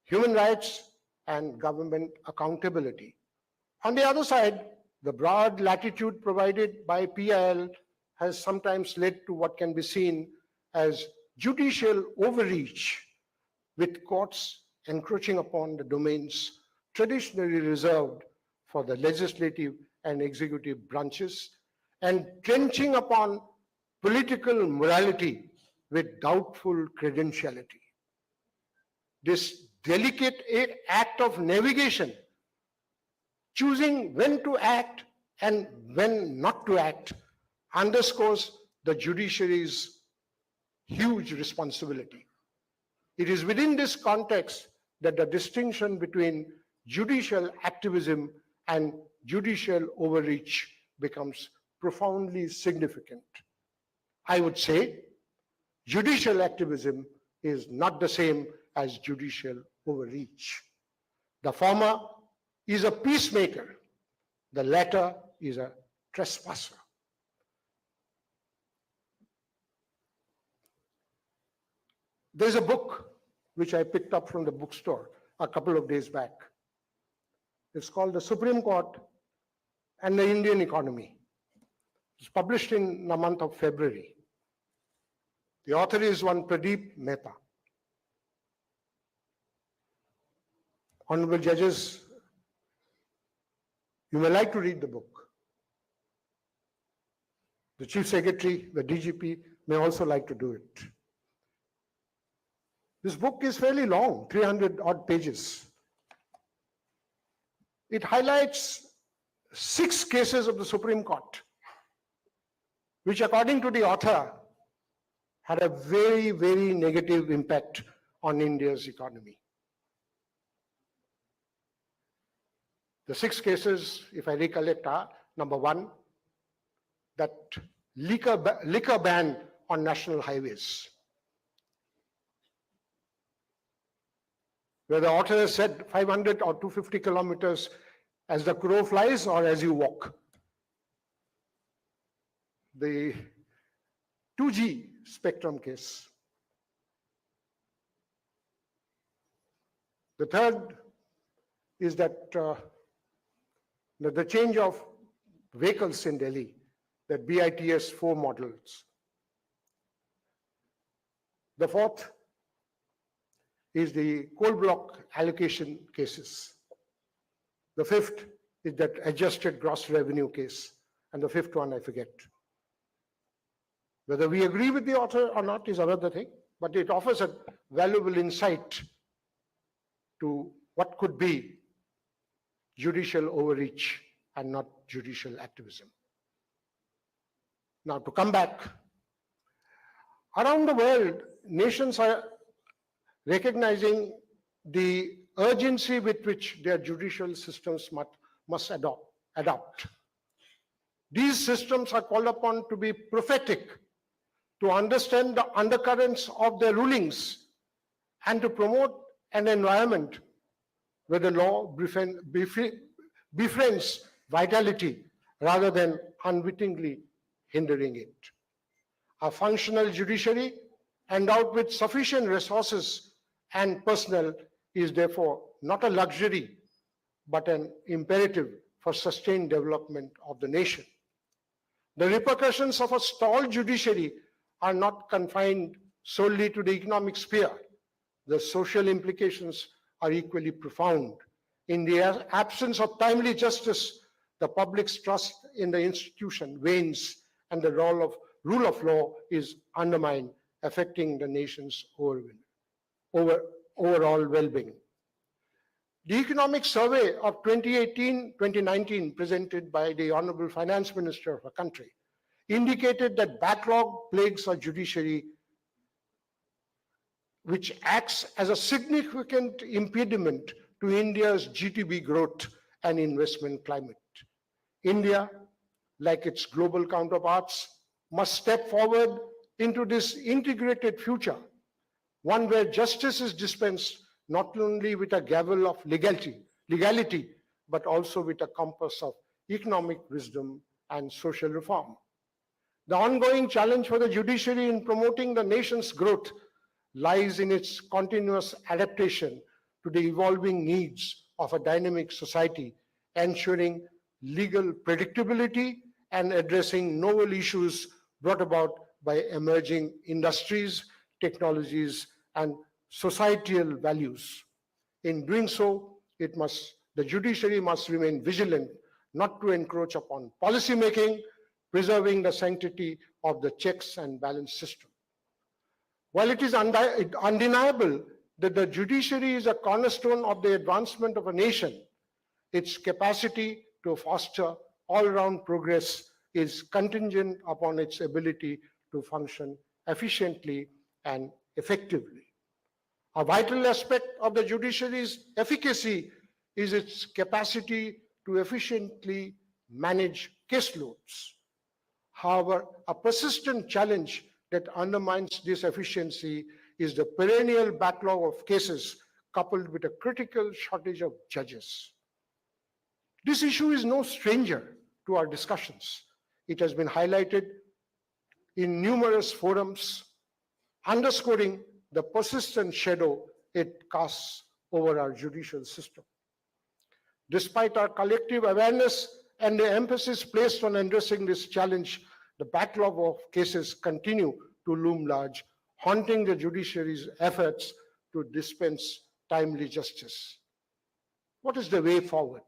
human rights, and government accountability. On the other side, the broad latitude provided by PIL has sometimes led to what can be seen as judicial overreach, with courts encroaching upon the domains traditionally reserved for the legislative and executive branches, and trenching upon political morality with doubtful credentiality. This delicate act of navigation, choosing when to act and when not to act, underscores the judiciary's huge responsibility. It is within this context that the distinction between judicial activism and judicial overreach becomes profoundly significant. I would say judicial activism is not the same as judicial overreach. The former is a peacemaker, the latter is a trespasser. There's a book which I picked up from the bookstore a couple of days back. It's called The Supreme Court and the Indian Economy. It's published in the month of February. The author is one Pradeep Mehta. Honorable judges, You may like to read the book. The Chief Secretary, the DGP may also like to do it. This book is fairly long, 300 odd pages. It highlights 6 cases of the Supreme Court, which according to the author had a very, very negative impact on India's economy. The 6 cases, if I recollect, are number 1, that liquor ban on national highways, where the author has said 500 or 250 kilometers as the crow flies or as you walk. The 2G spectrum case. The third is that the change of vehicles in Delhi, that BITS 4 models. The fourth is the coal block allocation cases. The fifth is that adjusted gross revenue case. And the fifth one I forget. Whether we agree with the author or not is another thing, but it offers a valuable insight to what could be judicial overreach and not judicial activism. Now, to come back, around the world, nations are recognizing the urgency with which their judicial systems must adopt. These systems are called upon to be prophetic, to understand the undercurrents of their rulings, and to promote an environment where the law befriends vitality rather than unwittingly hindering it. A functional judiciary endowed with sufficient resources and personnel is therefore not a luxury, but an imperative for sustained development of the nation. The repercussions of a stalled judiciary are not confined solely to the economic sphere. The social implications are equally profound. In the absence of timely justice, the public's trust in the institution wanes and the rule of law is undermined, affecting the nation's overall well-being. The economic survey of 2018-2019 presented by the Honorable Finance Minister of our country indicated that backlog plagues our judiciary, which acts as a significant impediment to India's GDP growth and investment climate. India, like its global counterparts, must step forward into this integrated future, one where justice is dispensed not only with a gavel of legality, but also with a compass of economic wisdom and social reform. The ongoing challenge for the judiciary in promoting the nation's growth lies in its continuous adaptation to the evolving needs of a dynamic society, ensuring legal predictability and addressing novel issues brought about by emerging industries, technologies, and societal values. In doing so, the judiciary must remain vigilant, not to encroach upon policymaking, preserving the sanctity of the checks and balance system. While it is undeniable that the judiciary is a cornerstone of the advancement of a nation, its capacity to foster all-round progress is contingent upon its ability to function efficiently and effectively. A vital aspect of the judiciary's efficacy is its capacity to efficiently manage caseloads. However, a persistent challenge that undermines this efficiency is the perennial backlog of cases coupled with a critical shortage of judges. This issue is no stranger to our discussions. It has been highlighted in numerous forums, underscoring the persistent shadow it casts over our judicial system. Despite our collective awareness and the emphasis placed on addressing this challenge, the backlog of cases continue to loom large, haunting the judiciary's efforts to dispense timely justice. What is the way forward?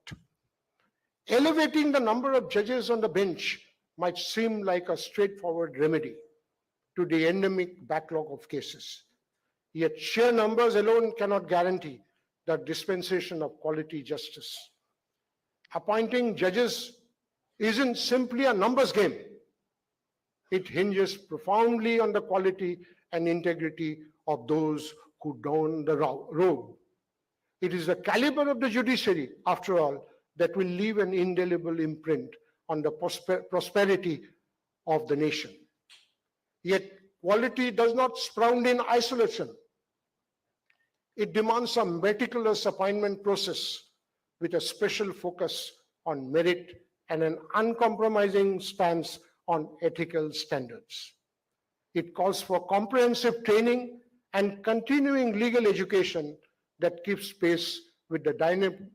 Elevating the number of judges on the bench might seem like a straightforward remedy to the endemic backlog of cases. Yet sheer numbers alone cannot guarantee the dispensation of quality justice. Appointing judges isn't simply a numbers game. It hinges profoundly on the quality and integrity of those who don the robe. It is the caliber of the judiciary, after all, that will leave an indelible imprint on the prosperity of the nation. Yet quality does not sprout in isolation. It demands a meticulous appointment process with a special focus on merit and an uncompromising stance on ethical standards. It calls for comprehensive training and continuing legal education that keeps pace with the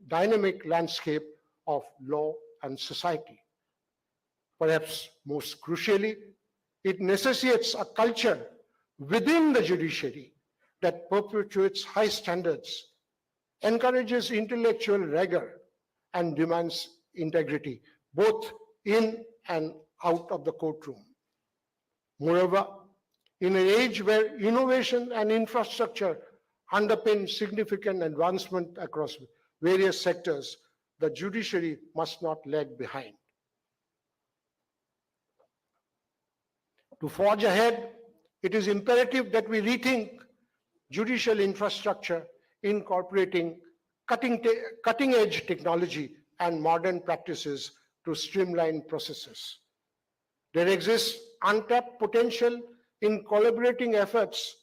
dynamic landscape of law and society. Perhaps most crucially, it necessitates a culture within the judiciary that perpetuates high standards, encourages intellectual rigor, and demands integrity, both in and out of the courtroom. Moreover, in an age where innovation and infrastructure underpin significant advancement across various sectors, the judiciary must not lag behind. To forge ahead, it is imperative that we rethink judicial infrastructure, incorporating cutting-edge technology and modern practices to streamline processes. There exists untapped potential in collaborating efforts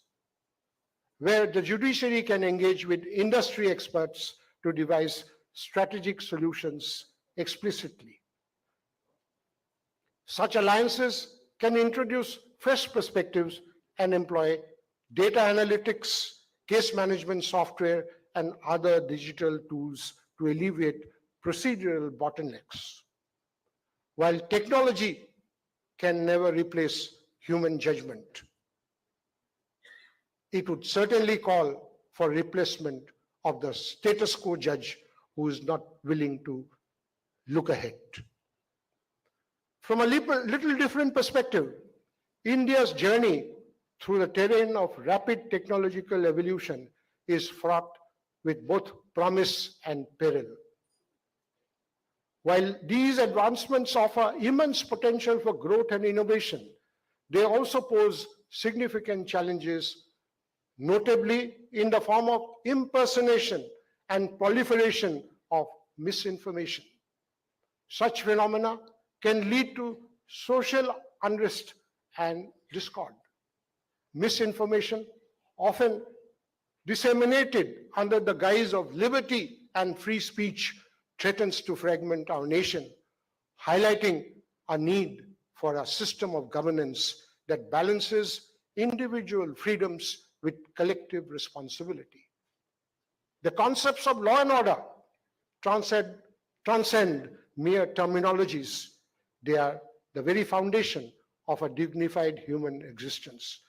where the judiciary can engage with industry experts to devise strategic solutions explicitly. Such alliances can introduce fresh perspectives and employ data analytics, case management software, and other digital tools to alleviate procedural bottlenecks. While technology can never replace human judgment, it would certainly call for replacement of the status quo judge who is not willing to look ahead. From a little different perspective, India's journey through the terrain of rapid technological evolution is fraught with both promise and peril. While these advancements offer immense potential for growth and innovation, they also pose significant challenges, notably in the form of impersonation and proliferation of misinformation. Such phenomena can lead to social unrest and discord. Misinformation, often disseminated under the guise of liberty and free speech, threatens to fragment our nation, highlighting a need for a system of governance that balances individual freedoms with collective responsibility. The concepts of law and order transcend mere terminologies. They are the very foundation of a dignified human existence.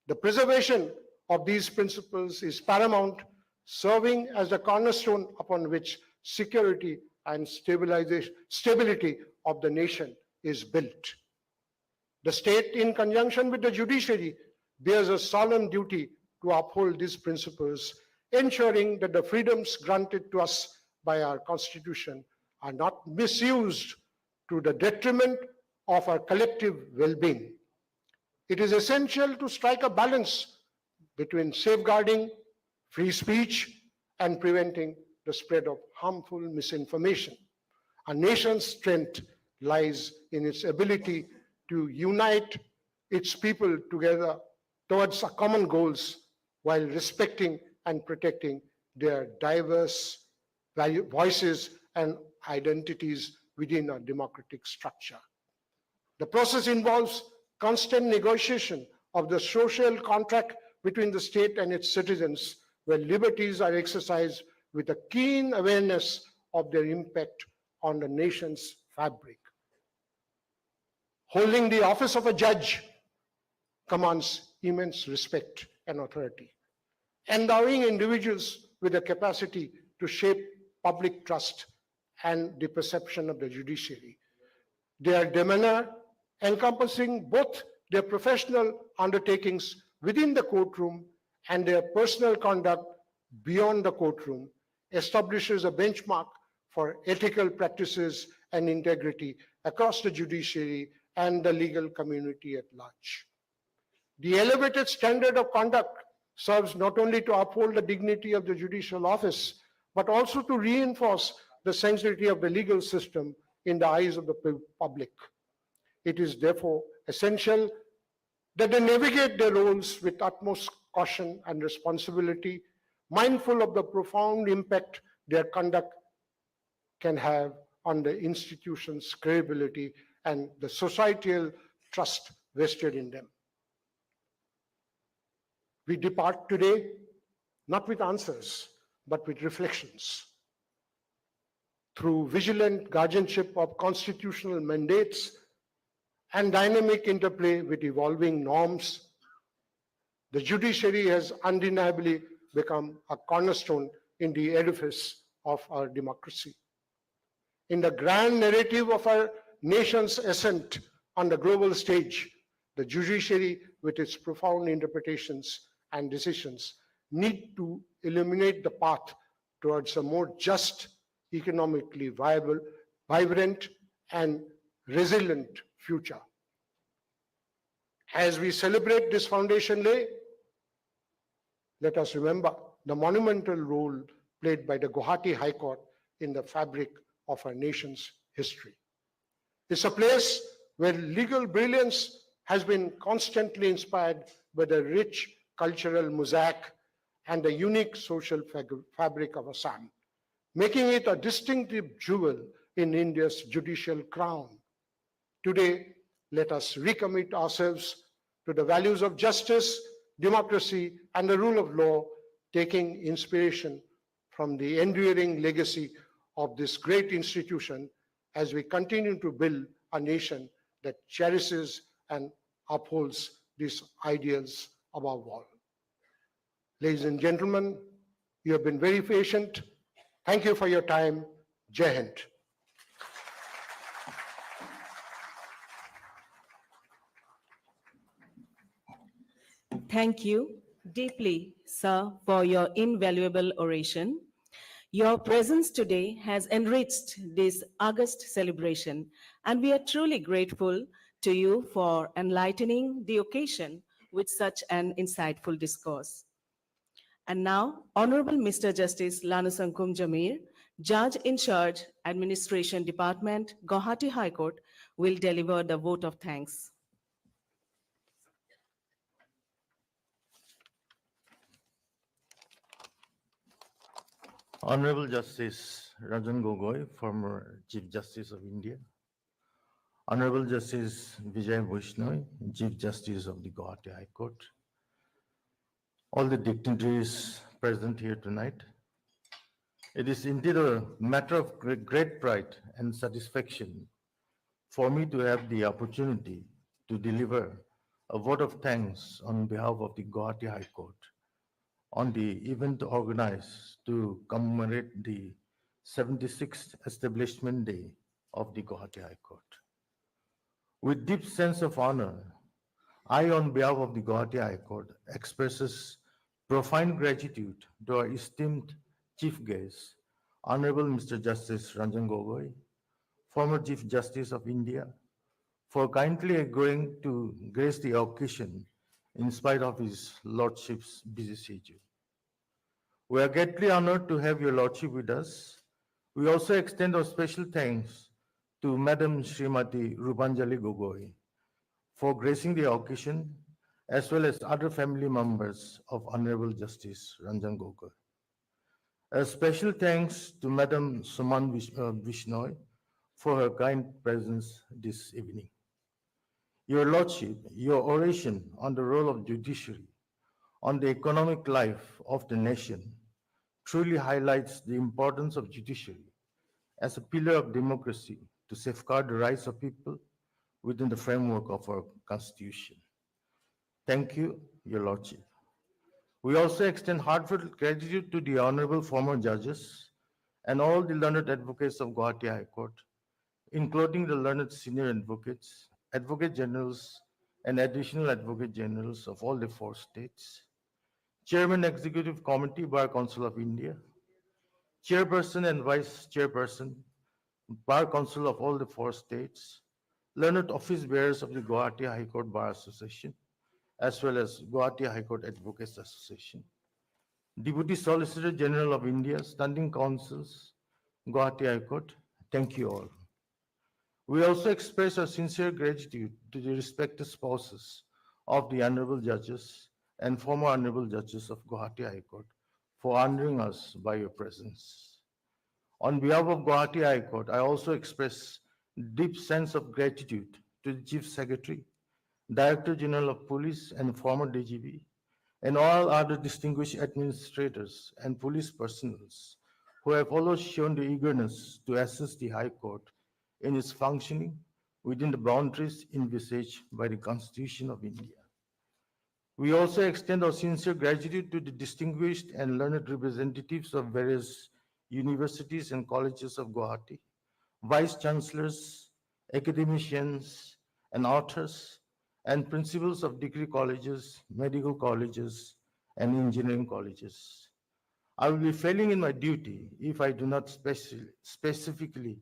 The preservation of these principles is paramount, serving as the cornerstone upon which security and stability of the nation is built. The state, in conjunction with the judiciary, bears a solemn duty to uphold these principles, ensuring that the freedoms granted to us by our Constitution are not misused to the detriment of our collective well-being. It is essential to strike a balance between safeguarding free speech and preventing the spread of harmful misinformation. A nation's strength lies in its ability to unite its people together towards common goals while respecting and protecting their diverse voices and identities within a democratic structure. The process involves constant negotiation of the social contract between the state and its citizens, where liberties are exercised with a keen awareness of their impact on the nation's fabric. Holding the office of a judge commands immense respect and authority, endowing individuals with the capacity to shape public trust and the perception of the judiciary. Their demeanor, encompassing both their professional undertakings within the courtroom and their personal conduct beyond the courtroom, establishes a benchmark for ethical practices and integrity across the judiciary and the legal community at large. The elevated standard of conduct serves not only to uphold the dignity of the judicial office, but also to reinforce the sanctity of the legal system in the eyes of the public. It is therefore essential that they navigate their roles with utmost caution and responsibility, mindful of the profound impact their conduct can have on the institution's credibility and the societal trust vested in them. We depart today not with answers, but with reflections. Through vigilant guardianship of constitutional mandates and dynamic interplay with evolving norms, the judiciary has undeniably become a cornerstone in the edifice of our democracy. In the grand narrative of our nation's ascent on the global stage, the judiciary, with its profound interpretations and decisions, need to illuminate the path towards a more just, economically viable, vibrant, and resilient future. As we celebrate this foundation lay, let us remember the monumental role played by the Guwahati High Court in the fabric of our nation's history. It's a place where legal brilliance has been constantly inspired by the rich cultural mosaic and the unique social fabric of Assam, making it a distinctive jewel in India's judicial crown. Today, let us recommit ourselves to the values of justice, democracy, and the rule of law, taking inspiration from the enduring legacy of this great institution as we continue to build a nation that cherishes and upholds these ideals above all. Ladies and gentlemen, you have been very patient. Thank you for your time. Jai Hind. Thank you deeply, sir, for your invaluable oration. Your presence today has enriched this August celebration, and we are truly grateful to you for enlightening the occasion with such an insightful discourse. And now, Honorable Mr. Justice Lanusankum Jamir, Judge in Charge, Administration Department, Guwahati High Court, will deliver the vote of thanks. Honorable Justice Ranjan Gogoi, former Chief Justice of India. Honorable Justice Vijay Vaishnoi, Chief Justice of the Guwahati High Court. All the dignitaries present here tonight. It is indeed a matter of great pride and satisfaction for me to have the opportunity to deliver a vote of thanks on behalf of the Guwahati High Court on the event organized to commemorate the 76th Establishment Day of the Guwahati High Court. With deep sense of honor, I, on behalf of the Guwahati High Court, expresses profound gratitude to our esteemed Chief Guest, Honorable Mr. Justice Ranjan Gogoi, former Chief Justice of India, for kindly agreeing to grace the occasion in spite of his Lordship's busy schedule. We are greatly honored to have your Lordship with us. We also extend our special thanks to Madam Srimati Rupanjali Gogoi for gracing the occasion, as well as other family members of Honorable Justice Ranjan Gogoi. A special thanks to Madam Suman Vishnoi for her kind presence this evening. Your Lordship, your oration on the role of judiciary on the economic life of the nation truly highlights the importance of judiciary as a pillar of democracy to safeguard the rights of people within the framework of our Constitution. Thank you, Your Lordship. We also extend heartfelt gratitude to the honorable former judges and all the learned advocates of Guwahati High Court, including the learned senior advocates, advocate generals, and additional advocate generals of all the 4 states, Chairman Executive Committee, Bar Council of India, Chairperson and Vice Chairperson, Bar Council of all the 4 states, learned office bearers of the Guwahati High Court Bar Association, as well as Guwahati High Court Advocates Association, Deputy Solicitor General of India, Standing Councils, Guwahati High Court, thank you all. We also express our sincere gratitude to the respective spouses of the Honorable Judges and former Honorable Judges of Guwahati High Court for honoring us by your presence. On behalf of Guwahati High Court, I also express deep sense of gratitude to the Chief Secretary, Director General of Police and former DGP, and all other distinguished administrators and police personnel who have always shown the eagerness to assist the High Court in its functioning within the boundaries envisaged by the Constitution of India. We also extend our sincere gratitude to the distinguished and learned representatives of various universities and colleges of Guwahati, vice chancellors, academicians, and authors, and principals of degree colleges, medical colleges, and engineering colleges. I will be failing in my duty if I do not specifically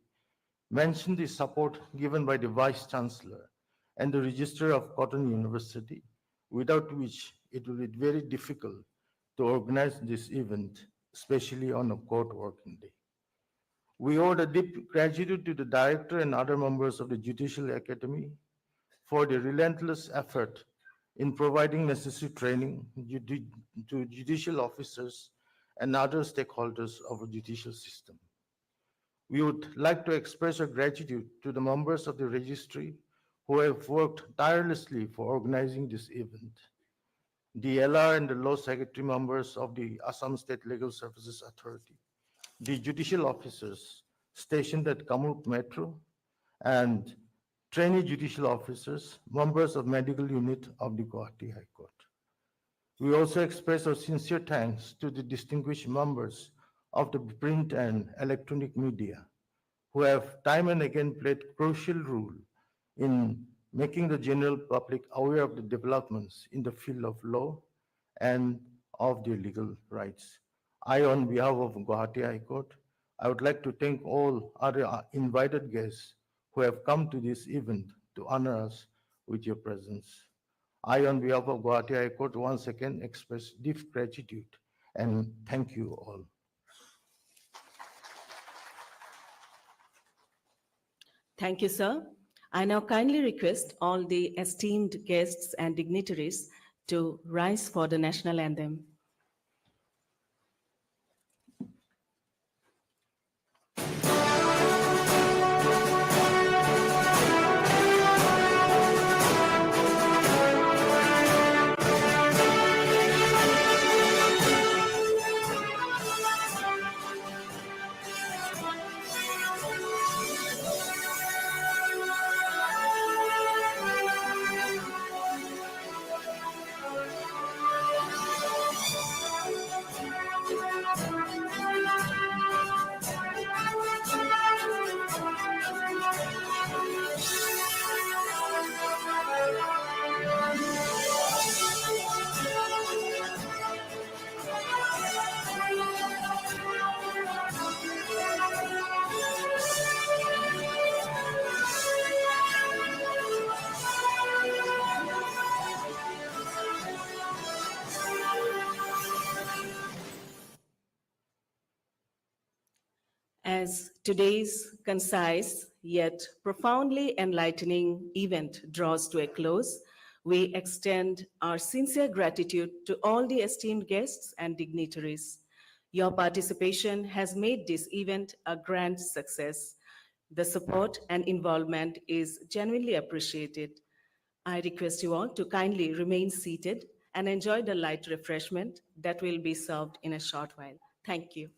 mention the support given by the Vice Chancellor and the Registrar of Cotton University, without which it will be very difficult to organize this event, especially on a court working day. We owe a deep gratitude to the Director and other members of the Judicial Academy for the relentless effort in providing necessary training to judicial officers and other stakeholders of a judicial system. We would like to express our gratitude to the members of the registry who have worked tirelessly for organizing this event, the LR and the Law Secretary members of the Assam State Legal Services Authority, the judicial officers stationed at Kamrup Metro, and trainee judicial officers, members of medical unit of the Guwahati High Court. We also express our sincere thanks to the distinguished members of the print and electronic media who have time and again played crucial role in making the general public aware of the developments in the field of law and of their legal rights. I, on behalf of Guwahati High Court, I would like to thank all other invited guests who have come to this event to honor us with your presence. I, on behalf of Guwahati High Court, once again express deep gratitude and thank you all. Thank you, sir. I now kindly request all the esteemed guests and dignitaries to rise for the national anthem. As today's concise yet profoundly enlightening event draws to a close, we extend our sincere gratitude to all the esteemed guests and dignitaries. Your participation has made this event a grand success. The support and involvement is genuinely appreciated. I request you all to kindly remain seated and enjoy the light refreshment that will be served in a short while. Thank you.